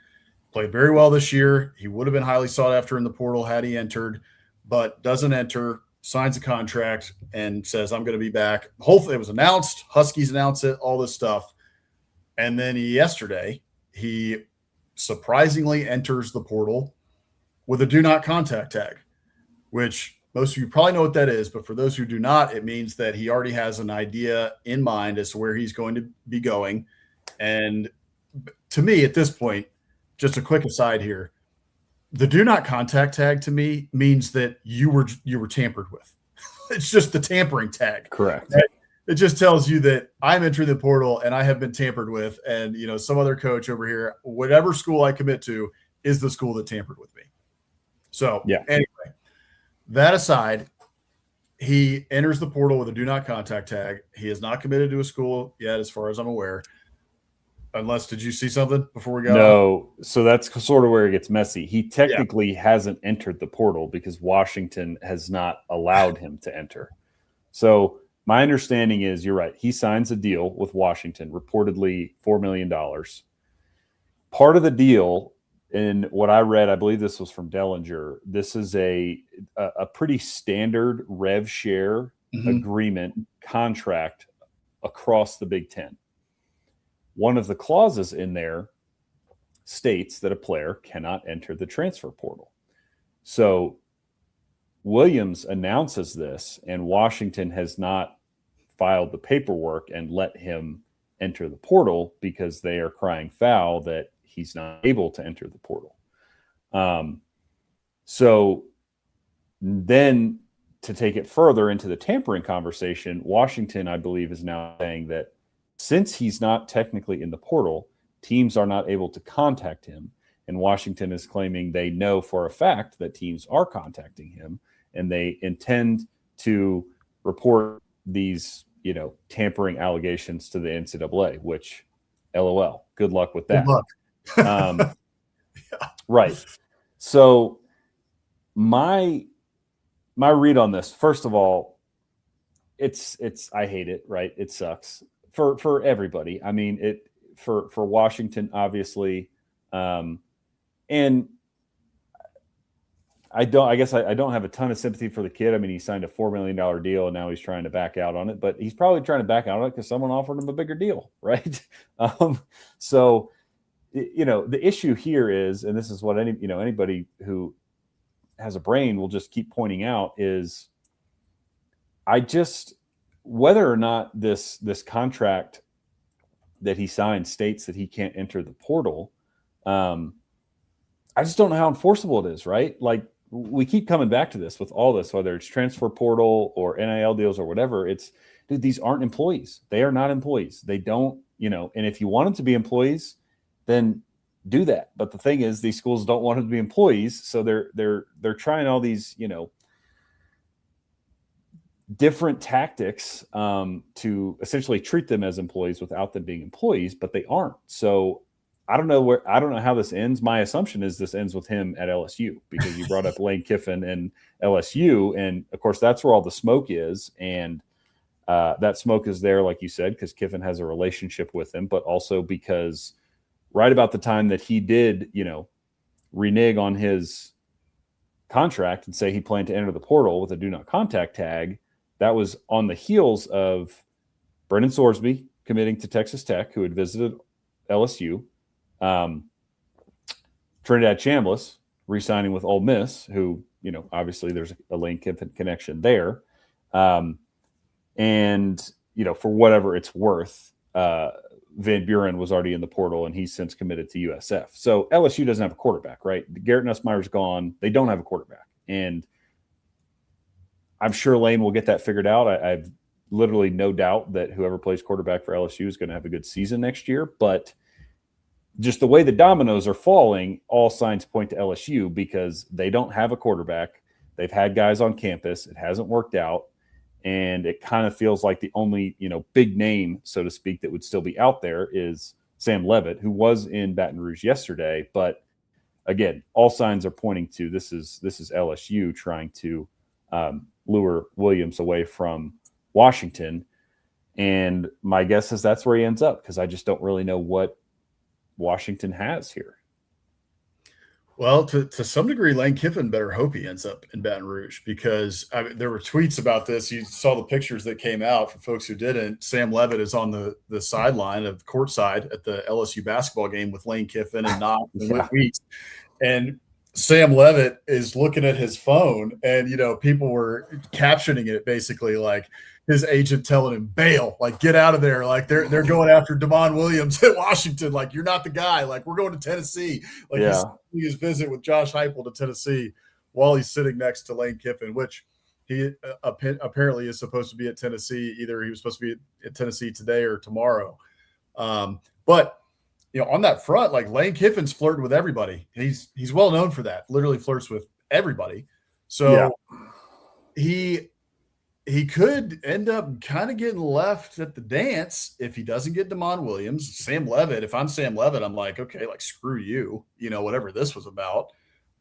S1: Played very well this year. He would have been highly sought after in the portal had he entered, but doesn't enter, signs a contract, and says, I'm going to be back. Hopefully it was announced. Huskies announced it, all this stuff. And then yesterday, he surprisingly enters the portal with a do not contact tag, which most of you probably know what that is. But for those who do not, it means that he already has an idea in mind as to where he's going to be going. And to me, at this point, just a quick aside here, the do not contact tag to me means that you were tampered with. It's just the tampering tag.
S2: Correct.
S1: Right? It just tells you that I'm entering the portal and I have been tampered with. And, some other coach over here, whatever school I commit to is the school that tampered with me. So anyway, that aside, he enters the portal with a do not contact tag. He is not committed to a school yet, as far as I'm aware. Unless, did you see something before we go?
S2: No. So that's sort of where it gets messy. He technically hasn't entered the portal because Washington has not allowed him to enter. So my understanding is, you're right, he signs a deal with Washington, reportedly $4 million. Part of the deal, in what I read, I believe this was from Dellinger, this is a pretty standard rev share agreement contract across the Big Ten. One of the clauses in there states that a player cannot enter the transfer portal. So Williams announces this, and Washington has not filed the paperwork and let him enter the portal because they are crying foul that he's not able to enter the portal. So then, to take it further into the tampering conversation, Washington, I believe, is now saying that since he's not technically in the portal, teams are not able to contact him. And Washington is claiming they know for a fact that teams are contacting him, and they intend to report these, tampering allegations to the NCAA, which, LOL, good luck with that.
S1: Good luck.
S2: Right. So my read on this, first of all, it's I hate it, right? It sucks for everybody. I mean, for Washington, obviously, and I don't have a ton of sympathy for the kid. I mean, he signed a $4 million deal and now he's trying to back out on it, but he's probably trying to back out on it because someone offered him a bigger deal, right? So, the issue here is, and this is what anybody who has a brain will just keep pointing out, is whether or not this contract that he signed states that he can't enter the portal, I just don't know how enforceable it is, right? Like, we keep coming back to this with all this, whether it's transfer portal or NIL deals or whatever. It's, dude, these aren't employees. They are not employees. They don't, and if you want them to be employees, then do that. But the thing is, these schools don't want them to be employees, so they're trying all these, different tactics to essentially treat them as employees without them being employees, but they aren't. So I don't know how this ends. My assumption is this ends with him at LSU, because you brought up Lane Kiffin and LSU, and of course that's where all the smoke is. And that smoke is there, like you said, because Kiffin has a relationship with him, but also because right about the time that he did, renege on his contract and say he planned to enter the portal with a do not contact tag, that was on the heels of Brendan Sorsby committing to Texas Tech, who had visited LSU, Trinidad Chambliss re-signing with Ole Miss, who, obviously there's a Lane Kiffin connection there. And, for whatever it's worth, Van Buren was already in the portal, and he's since committed to USF. So LSU doesn't have a quarterback, right? Garrett Nussmeier's gone. They don't have a quarterback. And I'm sure Lane will get that figured out. I've literally no doubt that whoever plays quarterback for LSU is going to have a good season next year. But just the way the dominoes are falling, all signs point to LSU, because they don't have a quarterback. They've had guys on campus. It hasn't worked out. And it kind of feels like the only, big name, so to speak, that would still be out there is Sam Leavitt, who was in Baton Rouge yesterday. But again, all signs are pointing to this is LSU trying to lure Williams away from Washington. And my guess is that's where he ends up, because I just don't really know what Washington has here.
S1: Well, to some degree, Lane Kiffin better hope he ends up in Baton Rouge, because there were tweets about this. You saw the pictures that came out. For folks who didn't, Sam Levitt is on the sideline of courtside at the LSU basketball game with Lane Kiffin and Knox and
S2: Yeah.
S1: Weeks. And Sam Levitt is looking at his phone, and people were captioning it basically like his agent telling him, bail, like get out of there, like they're going after Damon Williams at Washington, like you're not the guy, like we're going to Tennessee. Like
S2: Yeah.
S1: he's his visit with Josh Heupel to Tennessee while he's sitting next to Lane Kiffin, which he apparently is supposed to be at Tennessee. Either he was supposed to be at Tennessee today or tomorrow. But on that front, like Lane Kiffin's flirting with everybody. He's well known for that. Literally flirts with everybody. So he could end up kind of getting left at the dance if he doesn't get Damon Williams. Sam Levitt, if I'm Sam Levitt, I'm like, okay, like screw you, whatever this was about.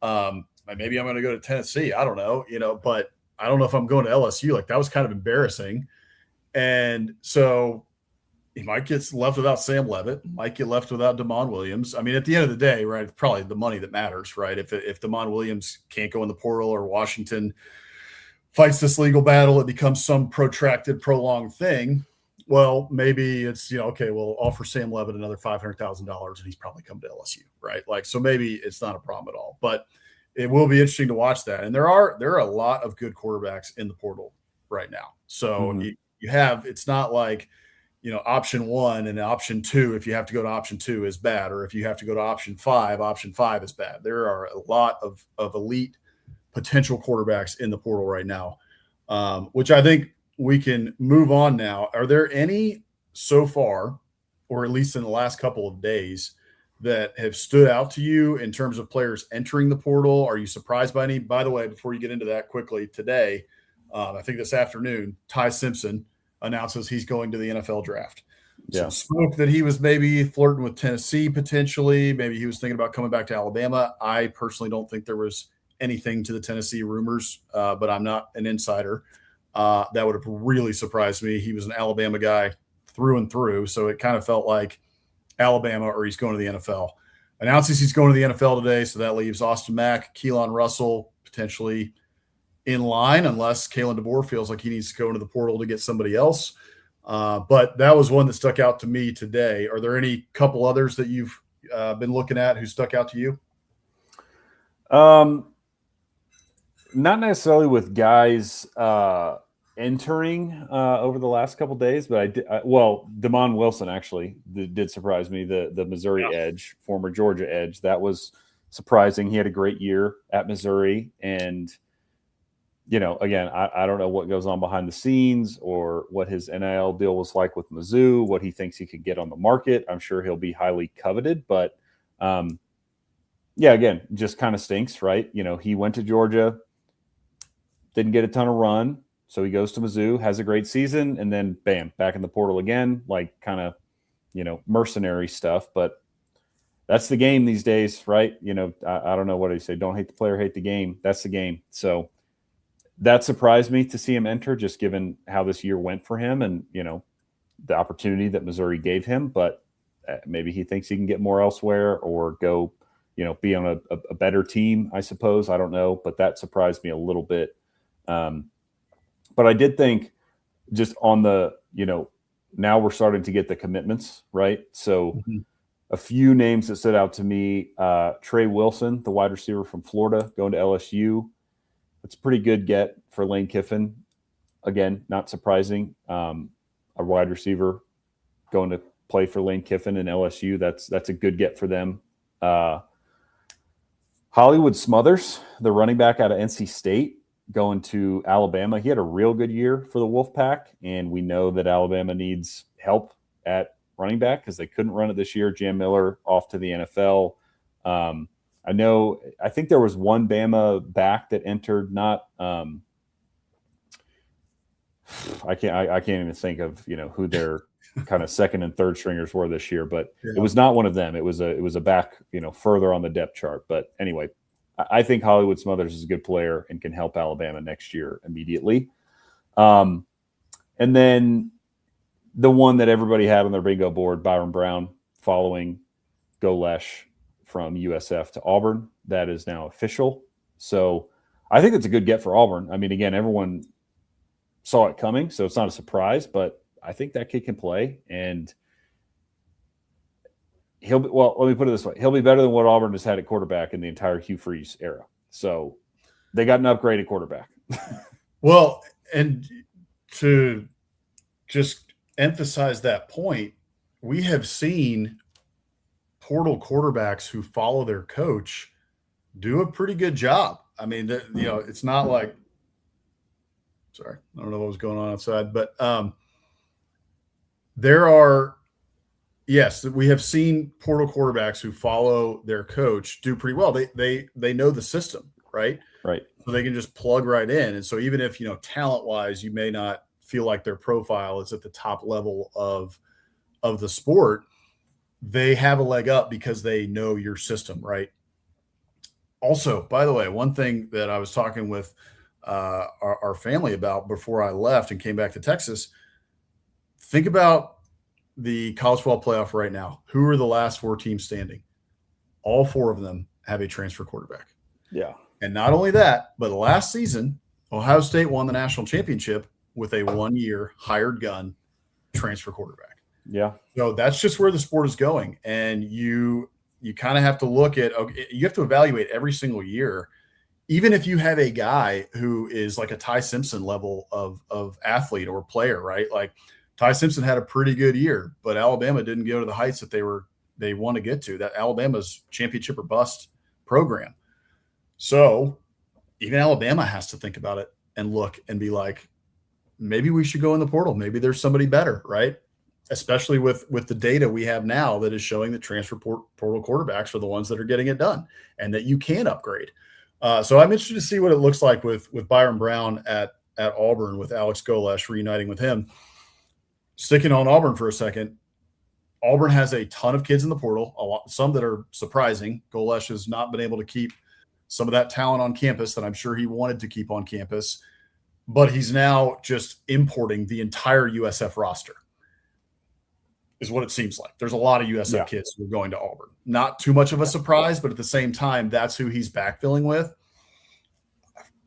S1: Maybe I'm going to go to Tennessee. I don't know, but I don't know if I'm going to LSU. Like that was kind of embarrassing. And so he might get left without Sam Levitt, might get left without Damon Williams. I mean, at the end of the day, right, it's probably the money that matters, right? If Damon Williams can't go in the portal, or Washington fights this legal battle, it becomes some protracted, prolonged thing. Well, maybe it's, okay, we'll offer Sam Levitt another $500,000 and he's probably come to LSU, right? Like, so maybe it's not a problem at all, but it will be interesting to watch that. And there are a lot of good quarterbacks in the portal right now. So you have, it's not like, option one and option two, if you have to go to option two, is bad, or if you have to go to option five is bad. There are a lot of elite potential quarterbacks in the portal right now, which I think we can move on now. Are there any so far, or at least in the last couple of days, that have stood out to you in terms of players entering the portal? Are you surprised by any? By the way, before you get into that quickly, today, I think this afternoon, Ty Simpson announces he's going to the NFL draft.
S2: Yeah.
S1: Some smoke that he was maybe flirting with Tennessee potentially. Maybe he was thinking about coming back to Alabama. I personally don't think there was anything to the Tennessee rumors, but I'm not an insider. That would have really surprised me. He was an Alabama guy through and through, so it kind of felt like Alabama or he's going to the NFL. Announces he's going to the NFL today, so that leaves Austin Mack, Keelan Russell potentially in line, unless Kalen DeBoer feels like he needs to go into the portal to get somebody else. But that was one that stuck out to me today. Are there any couple others that you've been looking at who stuck out to you?
S2: Not necessarily with guys entering over the last couple of days, but Damon Wilson actually did surprise me. The Missouri edge, former Georgia edge, that was surprising. He had a great year at Missouri, and again, I don't know what goes on behind the scenes or what his NIL deal was like with Mizzou, what he thinks he could get on the market. I'm sure he'll be highly coveted, but again, just kind of stinks, right? He went to Georgia, didn't get a ton of run, so he goes to Mizzou, has a great season, and then bam, back in the portal again, like kind of, mercenary stuff. But that's the game these days, right? I don't know what I say. Don't hate the player, hate the game. That's the game. So that surprised me to see him enter, just given how this year went for him and, the opportunity that Missouri gave him. But maybe he thinks he can get more elsewhere or go, be on a better team, I suppose. I don't know. But that surprised me a little bit. But I did think just on the, now we're starting to get the commitments, right? So a few names that stood out to me, Trey Wilson, the wide receiver from Florida, going to LSU. It's a pretty good get for Lane Kiffin. Again, not surprising. A wide receiver going to play for Lane Kiffin and LSU. That's a good get for them. Hollywood Smothers, the running back out of NC State, going to Alabama. He had a real good year for the Wolfpack, and we know that Alabama needs help at running back because they couldn't run it this year. Jam Miller off to the NFL. I think there was one Bama back that entered, not I can't even think of who their kind of second and third stringers were this year, but
S1: Yeah.
S2: it was not one of them. It was a back, further on the depth chart. But anyway, I think Hollywood Smothers is a good player and can help Alabama next year immediately. And then the one that everybody had on their bingo board, Byron Brown, following Go Lesh from USF to Auburn. That is now official. So I think it's a good get for Auburn. I mean, again, everyone saw it coming, so it's not a surprise, but I think that kid can play, and let me put it this way. He'll be better than what Auburn has had at quarterback in the entire Hugh Freeze era. So they got an upgrade at quarterback.
S1: Well, and to just emphasize that point, we have seen portal quarterbacks who follow their coach do a pretty good job. I mean, it's not like – sorry, I don't know what was going on outside, but there are – yes, we have seen portal quarterbacks who follow their coach do pretty well. They know the system, right?
S2: Right.
S1: So they can just plug right in. And so even if, talent-wise, you may not feel like their profile is at the top level of the sport, they have a leg up because they know your system, right? Also, by the way, one thing that I was talking with our family about before I left and came back to Texas, think about the College Football Playoff right now. Who are the last 4 teams standing? All 4 of them have a transfer quarterback.
S2: Yeah.
S1: And not only that, but last season, Ohio State won the national championship with a 1-year hired gun transfer quarterback.
S2: Yeah.
S1: So that's just where the sport is going. And you kind of have to look at, you have to evaluate every single year, even if you have a guy who is like a Ty Simpson level of athlete or player, right? Like Ty Simpson had a pretty good year, but Alabama didn't go to the heights that they want to get to. That Alabama's championship or bust program. So even Alabama has to think about it and look and be like, maybe we should go in the portal. Maybe there's somebody better, right? Especially with the data we have now that is showing that transfer portal quarterbacks are the ones that are getting it done and that you can upgrade. So I'm interested to see what it looks like with Byron Brown at Auburn, with Alex Golesh reuniting with him. Sticking on Auburn for a second, Auburn has a ton of kids in the portal, some that are surprising. Golesh has not been able to keep some of that talent on campus that I'm sure he wanted to keep on campus, but he's now just importing the entire USF roster, is what it seems like. There's a lot of USF kids who are going to Auburn. Not too much of a surprise, but at the same time, that's who he's backfilling with.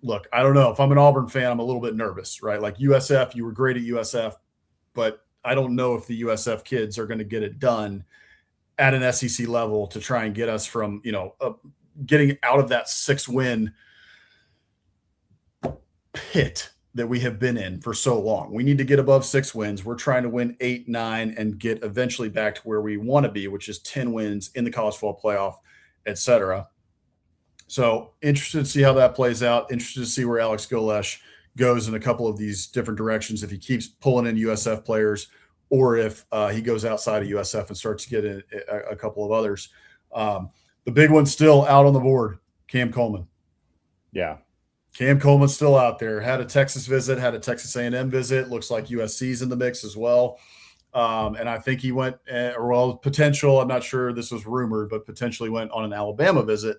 S1: Look, I don't know. If I'm an Auburn fan, I'm a little bit nervous, right? Like USF, you were great at USF, but I don't know if the USF kids are going to get it done at an SEC level to try and get us from, getting out of that 6-win pit that we have been in for so long. We need to get above 6 wins. We're trying to win 8, 9, and get eventually back to where we want to be, which is 10 wins in the College Football Playoff, et cetera. So interested to see how that plays out. Interested to see where Alex Golesh goes in a couple of these different directions, if he keeps pulling in USF players or if he goes outside of USF and starts to get in a couple of others. The big one's still out on the board, Cam Coleman.
S2: Yeah.
S1: Cam Coleman's still out there. Had a Texas visit, had a Texas A&M visit. Looks like USC's in the mix as well. And I think he went, potential, I'm not sure this was rumored, but potentially went on an Alabama visit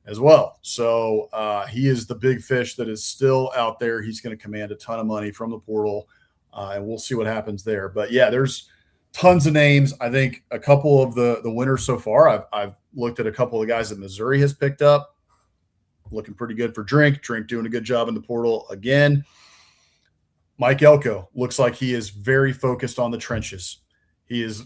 S1: as well. So he is the big fish that is still out there. He's going to command a ton of money from the portal, and we'll see what happens there. But, yeah, there's tons of names. I think a couple of the winners so far, I've looked at a couple of guys that Missouri has picked up. Looking pretty good for Drink doing a good job in the portal again. Mike Elko looks like he is very focused on the trenches. He is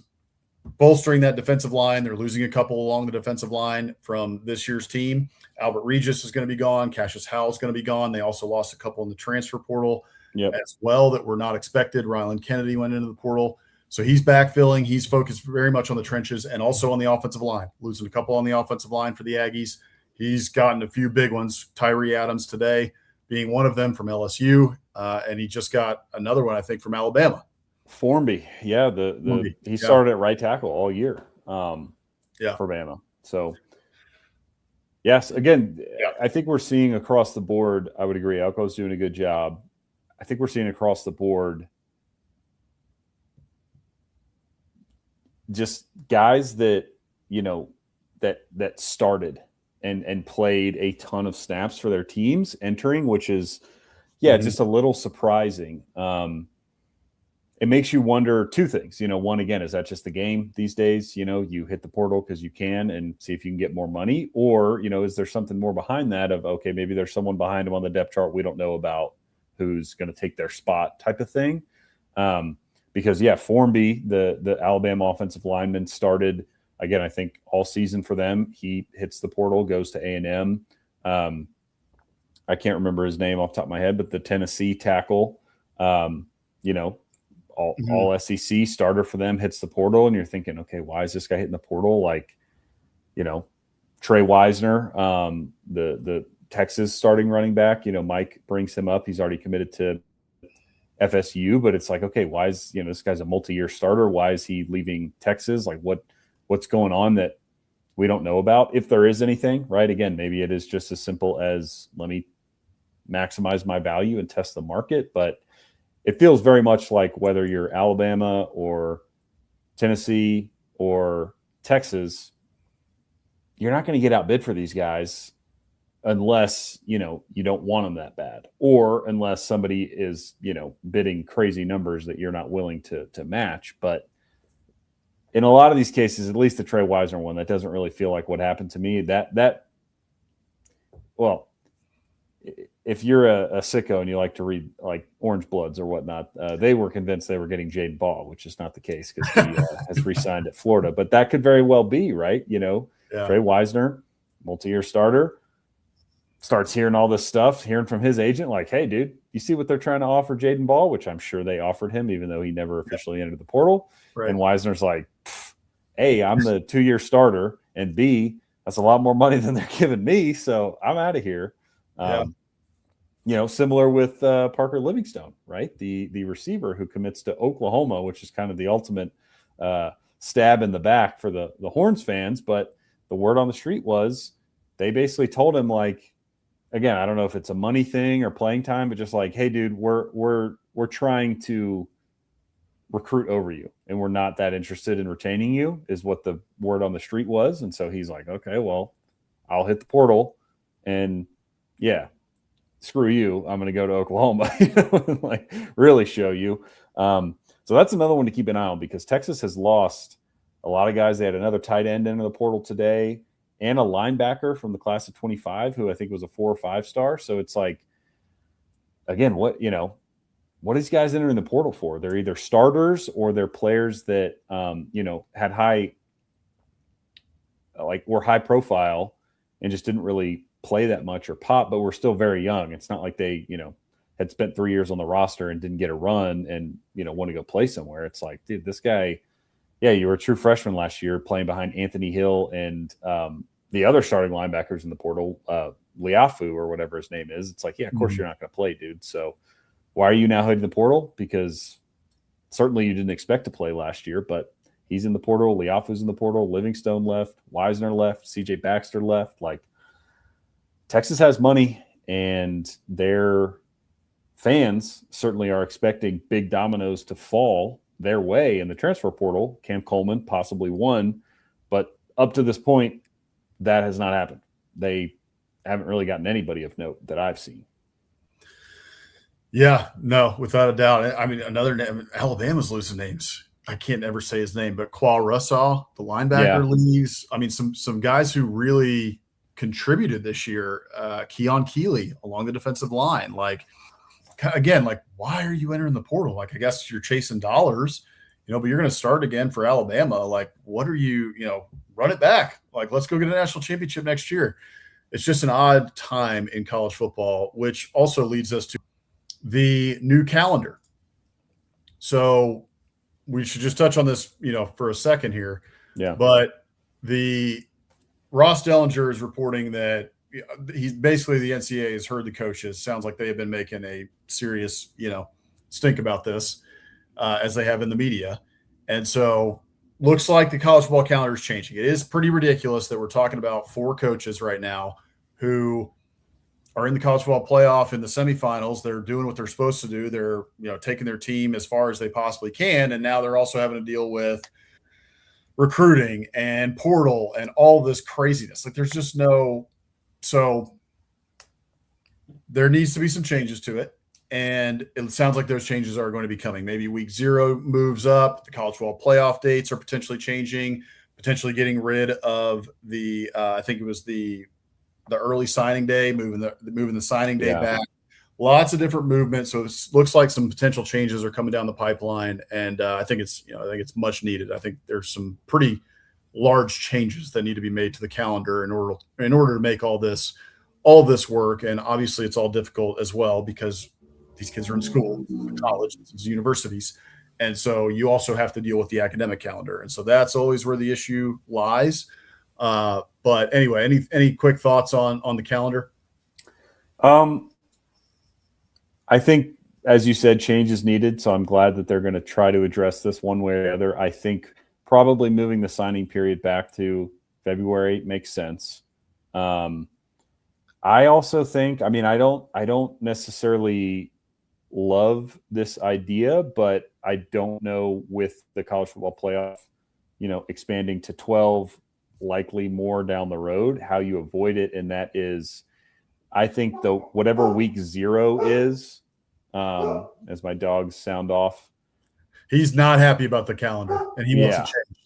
S1: bolstering that defensive line. They're losing a couple along the defensive line from this year's team. Albert Regis is going to be gone. Cassius Howell is going to be gone. They also lost a couple in the transfer portal as well that were not expected. Ryland Kennedy went into the portal. So he's backfilling. He's focused very much on the trenches and also on the offensive line. Losing a couple on the offensive line for the Aggies. He's gotten a few big ones. Tyree Adams today being one of them from LSU. And he just got another one, I think, from Alabama.
S2: Formby. Yeah. He started at right tackle all year for Bama. So, yes, again, I think we're seeing across the board, I would agree, Elko's doing a good job. I think we're seeing across the board just guys that, that started and played a ton of snaps for their teams entering, which is, just a little surprising. It makes you wonder two things. One, again, is that just the game these days? You hit the portal because you can and see if you can get more money, or is there something more behind that of, okay, maybe there's someone behind them on the depth chart we don't know about who's going to take their spot type of thing. Because Formby, the Alabama offensive lineman, started again, I think all season for them. He hits the portal, goes to A&M. I can't remember his name off the top of my head, but the Tennessee tackle, all SEC starter for them, hits the portal, and you're thinking, okay, why is this guy hitting the portal? Like, Trey Wisner, the Texas starting running back, Mike brings him up. He's already committed to FSU, but it's like, okay, why is, this guy's a multi-year starter. Why is he leaving Texas? Like what's going on that we don't know about? If there is anything, right? Again, maybe it is just as simple as, let me maximize my value and test the market, but it feels very much like whether you're Alabama or Tennessee or Texas, you're not going to get outbid for these guys unless, you don't want them that bad, or unless somebody is, bidding crazy numbers that you're not willing to match. But in a lot of these cases, at least the Trey Wisner one, that doesn't really feel like what happened to me. Well, if you're a sicko and you like to read like Orange Bloods or whatnot, they were convinced they were getting Jaden Ball, which is not the case because he has re-signed at Florida. But that could very well be, right? Trey Wisner, multi-year starter, starts hearing all this stuff, hearing from his agent, like, hey, dude, you see what they're trying to offer Jaden Ball, which I'm sure they offered him, even though he never officially entered the portal. Right. And Wisner's like, A, I'm the 2-year starter, and B, that's a lot more money than they're giving me, so I'm out of here. Similar with Parker Livingstone, right? The receiver who commits to Oklahoma, which is kind of the ultimate stab in the back for the Horns fans. But the word on the street was they basically told him, like, again, I don't know if it's a money thing or playing time, but just like, hey, dude, we're trying to recruit over you, and we're not that interested in retaining you, is what the word on the street was. And so he's like, okay, well, I'll hit the portal, and screw you, I'm going to go to Oklahoma, like really show you. So that's another one to keep an eye on, because Texas has lost a lot of guys. They had another tight end into the portal today and a linebacker from the class of 25 who I think was a 4 or 5 star. So it's like, again, what are these guys entering the portal for? They're either starters or they're players that, had were high profile and just didn't really play that much or pop, but we're still very young. It's not like they, had spent 3 years on the roster and didn't get a run and, want to go play somewhere. It's like, dude, this guy, you were a true freshman last year playing behind Anthony Hill and the other starting linebackers in the portal, Liafu or whatever his name is. It's like, of course you're not going to play, dude. So why are you now hitting the portal? Because certainly you didn't expect to play last year, but he's in the portal. Liafu's in the portal. Livingstone left. Wisner left. CJ Baxter left. Like, Texas has money, and their fans certainly are expecting big dominoes to fall their way in the transfer portal. Cam Coleman possibly one, but up to this point, that has not happened. They haven't really gotten anybody of note that I've seen.
S1: Yeah, no, without a doubt. I mean, another name, Alabama's losing names. I can't ever say his name, but Qua Russell, the linebacker, leaves. I mean, some guys who really contributed this year, Keon Keeley along the defensive line. Like, again, like, why are you entering the portal? Like, I guess you're chasing dollars, but you're going to start again for Alabama. Like, what are you, run it back. Like, let's go get a national championship next year. It's just an odd time in college football, which also leads us to the new calendar. So we should just touch on this, for a second here.
S2: Yeah.
S1: But the Ross Dellinger is reporting that he's basically, the NCAA has heard the coaches. Sounds like they have been making a serious, stink about this, as they have in the media. And so looks like the college football calendar is changing. It is pretty ridiculous that we're talking about 4 coaches right now who are in the college football playoff in the semifinals. They're doing what they're supposed to do. They're, taking their team as far as they possibly can. And now they're also having to deal with recruiting and portal and all this craziness. Like there's just no – so there needs to be some changes to it. And it sounds like those changes are going to be coming. Maybe week 0 moves up. The college football playoff dates are potentially changing, potentially getting rid of the I think it was the early signing day, moving the signing day back. Lots of different movements. So it looks like some potential changes are coming down the pipeline, and I think it's much needed. I think there's some pretty large changes that need to be made to the calendar in order to make all this work. And obviously, it's all difficult as well because these kids are in school, college, universities. And so you also have to deal with the academic calendar. And so that's always where the issue lies. But anyway, any quick thoughts on the calendar?
S2: I think, as you said, change is needed. So I'm glad that they're going to try to address this one way or the other. I think probably moving the signing period back to February makes sense. I also think, I don't necessarily love this idea, but I don't know with the college football playoff, expanding to 12, likely more down the road, how you avoid it. And that is, I think whatever week 0 is, as my dogs sound off.
S1: He's not happy about the calendar and he wants to change.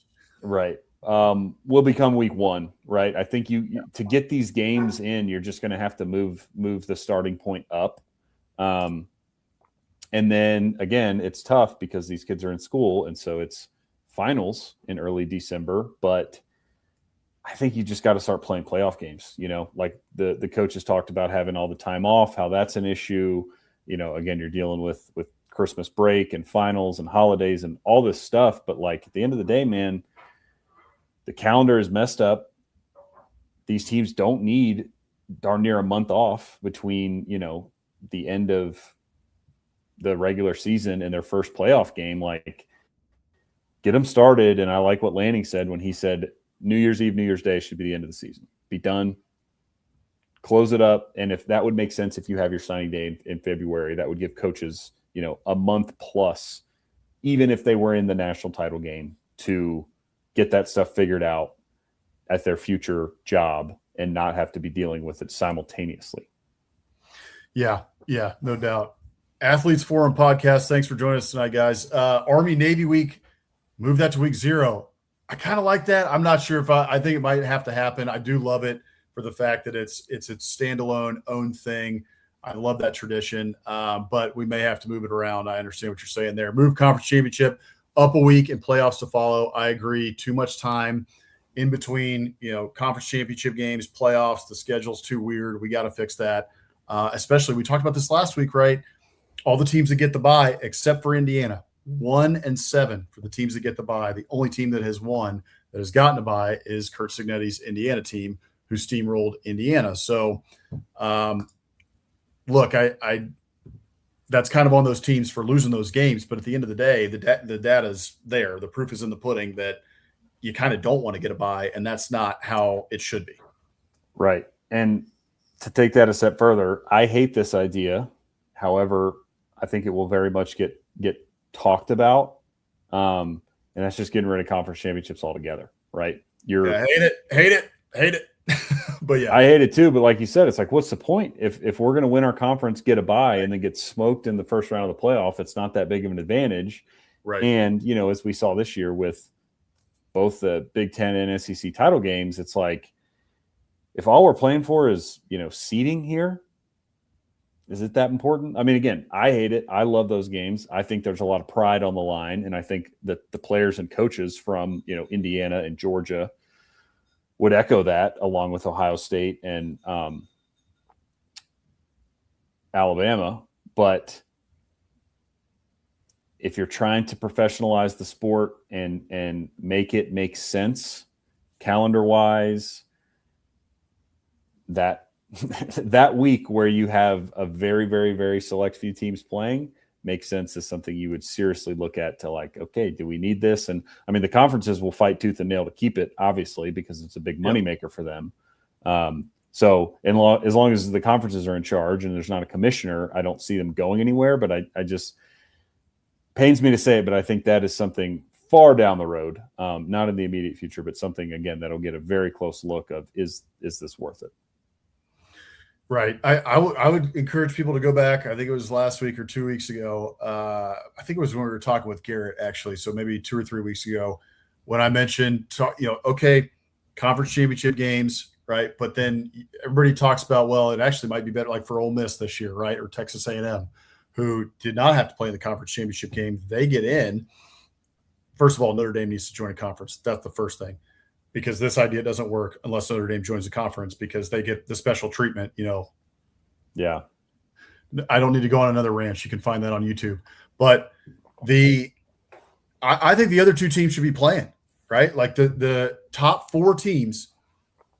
S2: Right. Will become week 1, right? I think you to get these games in, you're just going to have to move the starting point up. And then again, it's tough because these kids are in school. And so it's finals in early December, but I think you just got to start playing playoff games, like the coaches talked about having all the time off, how that's an issue. Again, you're dealing with Christmas break and finals and holidays and all this stuff. But like at the end of the day, man, the calendar is messed up. These teams don't need darn near a month off between, the end of the regular season and their first playoff game. Like, get them started. And I like what Lanning said when he said New Year's Eve, New Year's Day should be the end of the season. Be done. Close it up. And if that would make sense, if you have your signing day in February, that would give coaches, a month plus, even if they were in the national title game, to get that stuff figured out at their future job and not have to be dealing with it simultaneously.
S1: Yeah, no doubt. Athletes Forum podcast. Thanks for joining us tonight, guys. Army Navy week, move that to week 0. I kind of like that. I'm not sure if I think it might have to happen. I do love it for the fact that it's its standalone own thing. I love that tradition, but we may have to move it around. I understand what you're saying there. Move conference championship up a week and playoffs to follow. I agree. Too much time in between, conference championship games, playoffs. The schedule's too weird. We got to fix that. Especially, we talked about this last week, right? All the teams that get the bye, except for Indiana, 1 and 7 for the teams that get the bye. The only team that has gotten a bye is Kurt Cignetti's Indiana team, who steamrolled Indiana. So, look, I that's kind of on those teams for losing those games. But at the end of the day, the data's there. The proof is in the pudding that you kind of don't want to get a bye, and that's not how it should be.
S2: Right. And to take that a step further, I hate this idea. However, I think it will very much get talked about. And that's just getting rid of conference championships altogether, right?
S1: Hate it. But yeah,
S2: I hate it too. But like you said, it's like, what's the point? If we're going to win our conference, get a bye, and then get smoked in the first round of the playoff, it's not that big of an advantage.
S1: Right.
S2: And, as we saw this year with both the Big Ten and SEC title games, it's like, if all we're playing for is, seeding here, is it that important? I mean, again, I hate it. I love those games. I think there's a lot of pride on the line. And I think that the players and coaches from, Indiana and Georgia would echo that, along with Ohio State and Alabama. But if you're trying to professionalize the sport and make it make sense calendar-wise, that week where you have a very, very, very select few teams playing makes sense as something you would seriously look at to like, okay, do we need this? And I mean, the conferences will fight tooth and nail to keep it, obviously, because it's a big moneymaker for them. So as long as the conferences are in charge and there's not a commissioner, I don't see them going anywhere. But I just pains me to say it, but I think that is something far down the road, not in the immediate future, but something, again, that'll get a very close look of, is this worth it?
S1: Right. I would encourage people to go back. I think it was last week or 2 weeks ago. I think it was when we were talking with Garrett, actually. So maybe 2 or 3 weeks ago, when I mentioned, okay, conference championship games, right? But then everybody talks about, well, it actually might be better, like for Ole Miss this year, right? Or Texas A&M, who did not have to play in the conference championship game. They get in. First of all, Notre Dame needs to join a conference. That's the first thing, because this idea doesn't work unless Notre Dame joins the conference, because they get the special treatment,
S2: Yeah.
S1: I don't need to go on another rant. You can find that on YouTube. But I think the other two teams should be playing, right? Like the top 4 teams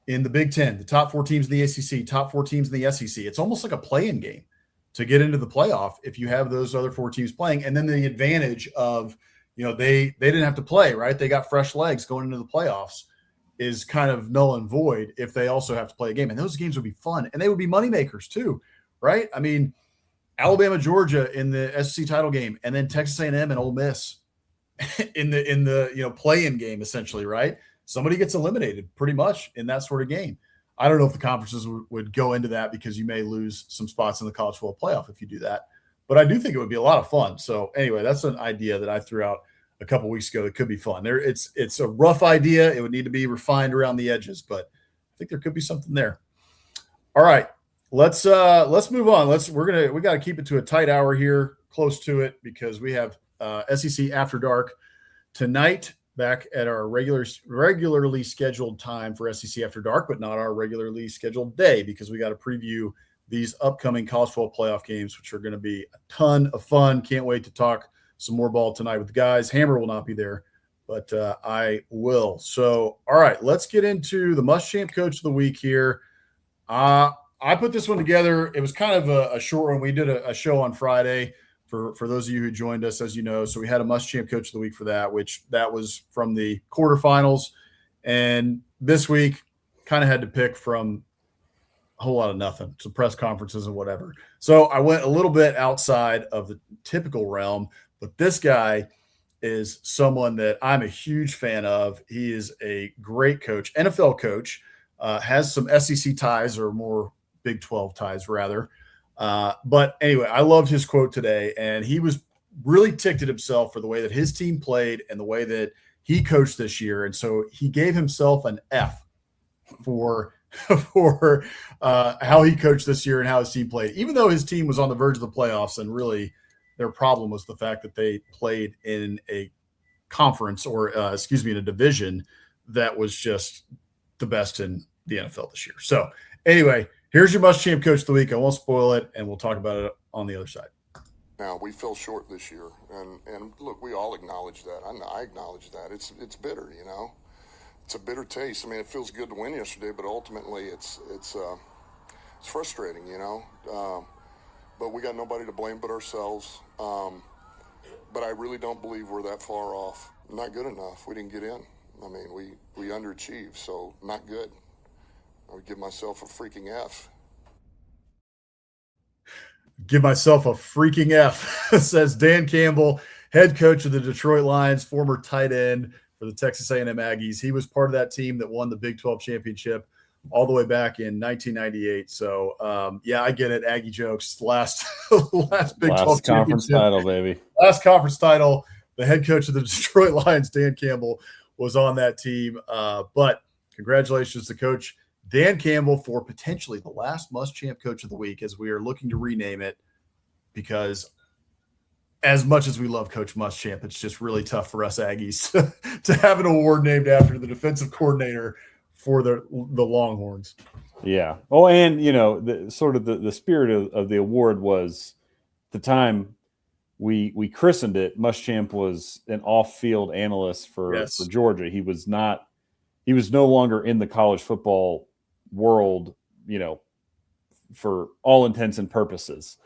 S1: in the Big Ten, the top 4 teams in the ACC, top 4 teams in the SEC. It's almost like a play-in game to get into the playoff if you have those other 4 teams playing. And then the advantage of, they didn't have to play, right? They got fresh legs going into the playoffs is kind of null and void if they also have to play a game. And those games would be fun, and they would be moneymakers too, right? I mean, Alabama, Georgia in the SEC title game, and then Texas A&M and Ole Miss in the play-in game, essentially, right? Somebody gets eliminated pretty much in that sort of game. I don't know if the conferences would go into that, because you may lose some spots in the college football playoff if you do that. But I do think it would be a lot of fun. So anyway, that's an idea that I threw out a couple weeks ago that could be fun. It's a rough idea. It would need to be refined around the edges, but I think there could be something there. All right, let's move on. We got to keep it to a tight hour here, close to it, because we have SEC After Dark tonight, back at our regularly scheduled time for SEC After Dark, but not our regularly scheduled day, because we got to preview these upcoming college football playoff games, which are going to be a ton of fun. Can't wait to talk some more ball tonight with the guys. Hammer will not be there, but I will. So, all right, let's get into the Muschamp Coach of the Week here. I put this one together. It was kind of a short one. We did a show on Friday for those of you who joined us, as you know. So we had a Muschamp Coach of the Week for that, that was from the quarterfinals. And this week, kind of had to pick from a whole lot of nothing, some press conferences and whatever. So I went a little bit outside of the typical realm, but this guy is someone that I'm a huge fan of. He is a great coach, NFL coach, has some SEC ties, or more Big 12 ties rather. But anyway, I loved his quote today, and he was really ticked at himself for the way that his team played and the way that he coached this year. And so he gave himself an F for how he coached this year and how his team played, even though his team was on the verge of the playoffs. And really their problem was the fact that they played in a conference, or in a division that was just the best in the NFL this year. So anyway, here's your Muschamp Coach of the Week. I won't spoil it, and we'll talk about it on the other side.
S3: Now, we fell short this year, and look, we all acknowledge that. I acknowledge that. It's bitter, It's a bitter taste. I mean, it feels good to win yesterday, but ultimately it's frustrating, But we got nobody to blame but ourselves. But I really don't believe we're that far off. Not good enough. We didn't get in. I mean, we underachieved, so not good. I would give myself a freaking F.
S1: Give myself a freaking F, says Dan Campbell, head coach of the Detroit Lions, former tight end for the Texas A&M Aggies. He was part of that team that won the Big 12 championship all the way back in 1998. So, I get it. Aggie jokes. Last Big 12
S2: conference title, baby.
S1: Last conference title. The head coach of the Detroit Lions, Dan Campbell, was on that team. But congratulations to Coach Dan Campbell for potentially the last Muschamp Coach of the Week, as we are looking to rename it, because as much as we love Coach Muschamp, it's just really tough for us Aggies to have an award named after the defensive coordinator for the Longhorns.
S2: Yeah. Oh, and the spirit of the award was, at the time we christened it, Muschamp was an off-field analyst for Georgia. He was no longer in the college football world, for all intents and purposes.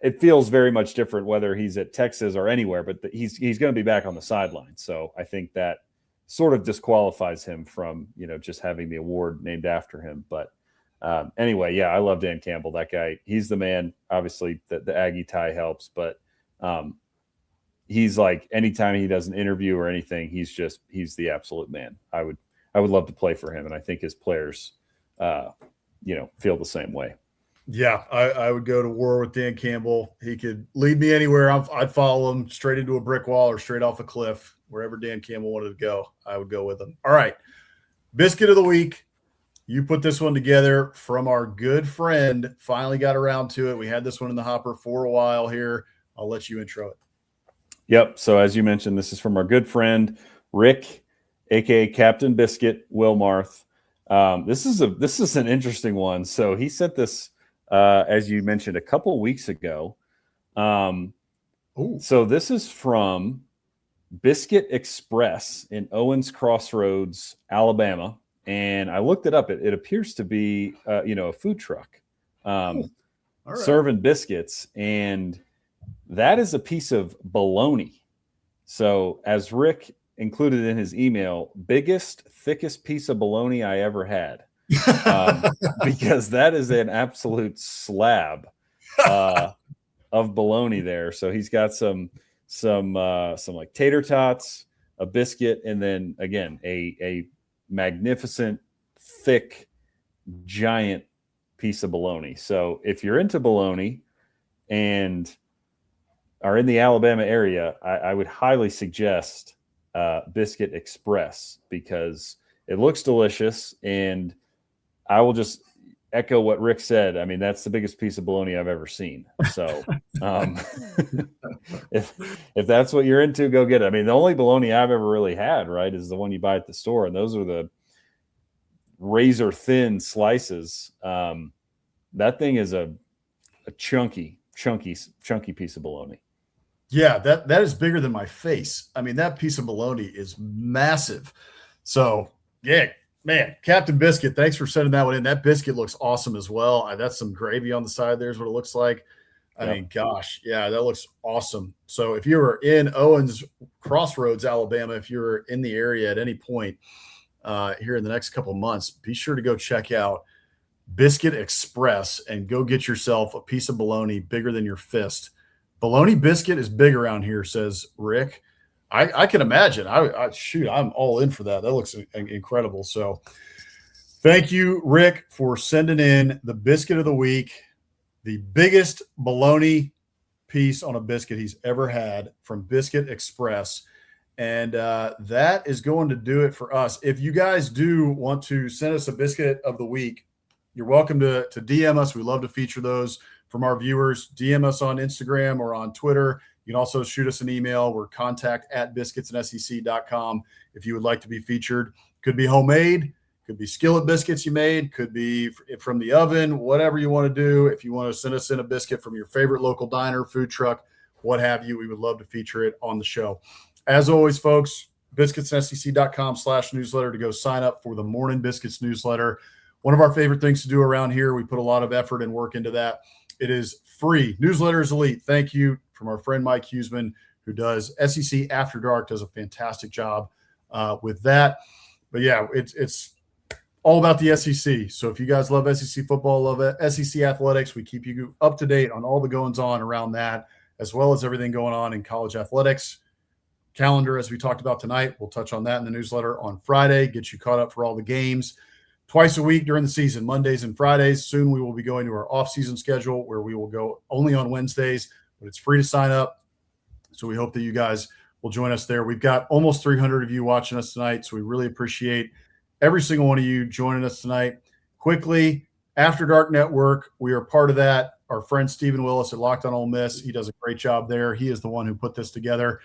S2: It feels very much different whether he's at Texas or anywhere, but he's going to be back on the sideline. So I think that sort of disqualifies him from, just having the award named after him. But anyway, I love Dan Campbell. That guy, he's the man. Obviously, the Aggie tie helps, but he's like, anytime he does an interview or anything, he's the absolute man. I would love to play for him, and I think his players, feel the same way.
S1: Yeah, I would go to war with Dan Campbell. He could lead me anywhere. I'd follow him straight into a brick wall or straight off a cliff. Wherever Dan Campbell wanted to go, I would go with him. All right, Biscuit of the Week. You put this one together from our good friend. Finally got around to it. We had this one in the hopper for a while here. I'll let you intro it.
S2: Yep. So as you mentioned, this is from our good friend, Rick, a.k.a. Captain Biscuit Wilmarth. This is an interesting one. So he sent this, as you mentioned, a couple of weeks ago. So this is from Biscuit Express in Owens Crossroads, Alabama. And I looked it up. It appears to be, a food truck serving biscuits. And that is a piece of bologna. So as Rick included in his email, biggest, thickest piece of bologna I ever had. Because that is an absolute slab of bologna there. So he's got some like tater tots, a biscuit, and then again a magnificent, thick, giant piece of bologna. So if you're into bologna and are in the Alabama area, I would highly suggest Biscuit Express because it looks delicious. And I will just echo what Rick said. I mean, that's the biggest piece of bologna I've ever seen. So if that's what you're into, go get it. I mean, the only bologna I've ever really had, right, is the one you buy at the store. And those are the razor thin slices. That thing is a chunky piece of bologna.
S1: Yeah, that is bigger than my face. I mean, that piece of bologna is massive. So, yeah, man, Captain Biscuit, thanks for sending that one in. That biscuit looks awesome as well. That's some gravy on the side there is what it looks like. I mean, gosh, yeah, that looks awesome. So if you were in Owens Crossroads, Alabama, if you're in the area at any point here in the next couple of months, be sure to go check out Biscuit Express and go get yourself a piece of bologna bigger than your fist. Bologna biscuit is big around here, says Rick. I can imagine. I'm all in for that. That looks incredible. So thank you, Rick, for sending in the Biscuit of the Week, the biggest bologna piece on a biscuit he's ever had from Biscuit Express. And that is going to do it for us. If you guys do want to send us a Biscuit of the Week, you're welcome to DM us. We love to feature those from our viewers. DM us on Instagram or on Twitter. You can also shoot us an email. We're contact@biscuitsandsec.com if you would like to be featured. Could be homemade, could be skillet biscuits you made, could be from the oven, whatever you want to do. If you want to send us in a biscuit from your favorite local diner, food truck, what have you, we would love to feature it on the show. As always, folks, biscuitsandsec.com/newsletter to go sign up for the Morning Biscuits newsletter. One of our favorite things to do around here. We put a lot of effort and work into that. It is free. Newsletter is elite. Thank you from our friend Mike Huseman, who does SEC After Dark, does a fantastic job with that. But yeah, it's all about the SEC. So if you guys love SEC football, love SEC athletics, we keep you up to date on all the goings on around that, as well as everything going on in college athletics. Calendar, as we talked about tonight, we'll touch on that in the newsletter on Friday, get you caught up for all the games. Twice a week during the season, Mondays and Fridays. Soon we will be going to our off-season schedule where we will go only on Wednesdays, but it's free to sign up. So we hope that you guys will join us there. We've got almost 300 of you watching us tonight, so we really appreciate every single one of you joining us tonight. Quickly, After Dark Network, we are part of that. Our friend Stephen Willis at Locked on Ole Miss, he does a great job there. He is the one who put this together.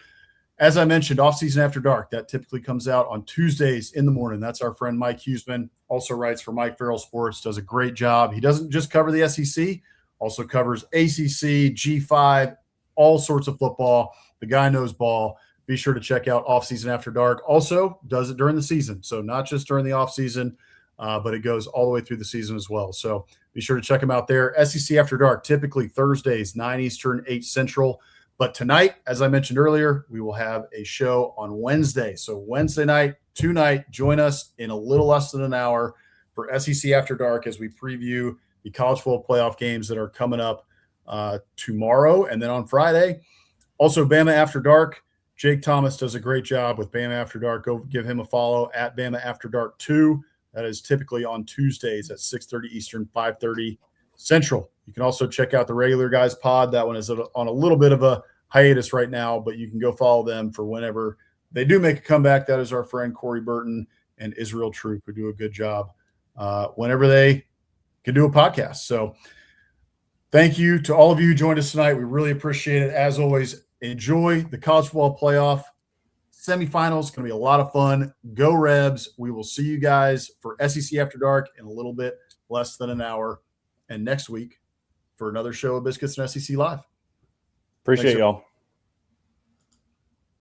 S1: As I mentioned, Offseason After Dark, that typically comes out on Tuesdays in the morning. That's our friend Mike Huseman, also writes for Mike Farrell Sports, does a great job. He doesn't just cover the SEC, also covers ACC, G5, all sorts of football. The guy knows ball. Be sure to check out Offseason After Dark. Also does it during the season, so not just during the offseason, but it goes all the way through the season as well. So be sure to check him out there. SEC After Dark, typically Thursdays, 9 Eastern, 8 Central. But tonight, as I mentioned earlier, we will have a show on Wednesday. So Wednesday night, tonight, join us in a little less than an hour for SEC After Dark as we preview the college football playoff games that are coming up tomorrow. And then on Friday, Also, Bama After Dark. Jake Thomas does a great job with Bama After Dark. Go give him a follow at Bama After Dark 2. That is typically on Tuesdays at 6:30 Eastern, 5:30 Central. You can also check out the Regular Guys pod. That one is on a little bit of a hiatus right now, but you can go follow them for whenever they do make a comeback. That is our friend Corey Burton and Israel Troop, who do a good job whenever they can do a podcast. So thank you to all of you who joined us tonight. We really appreciate it. As always, enjoy the College Football Playoff Semifinals. It's going to be a lot of fun. Go Rebs. We will see you guys for SEC After Dark in a little bit less than an hour. And next week for another show of Biscuits and SEC Live.
S2: Appreciate
S1: Thanks,
S2: y'all.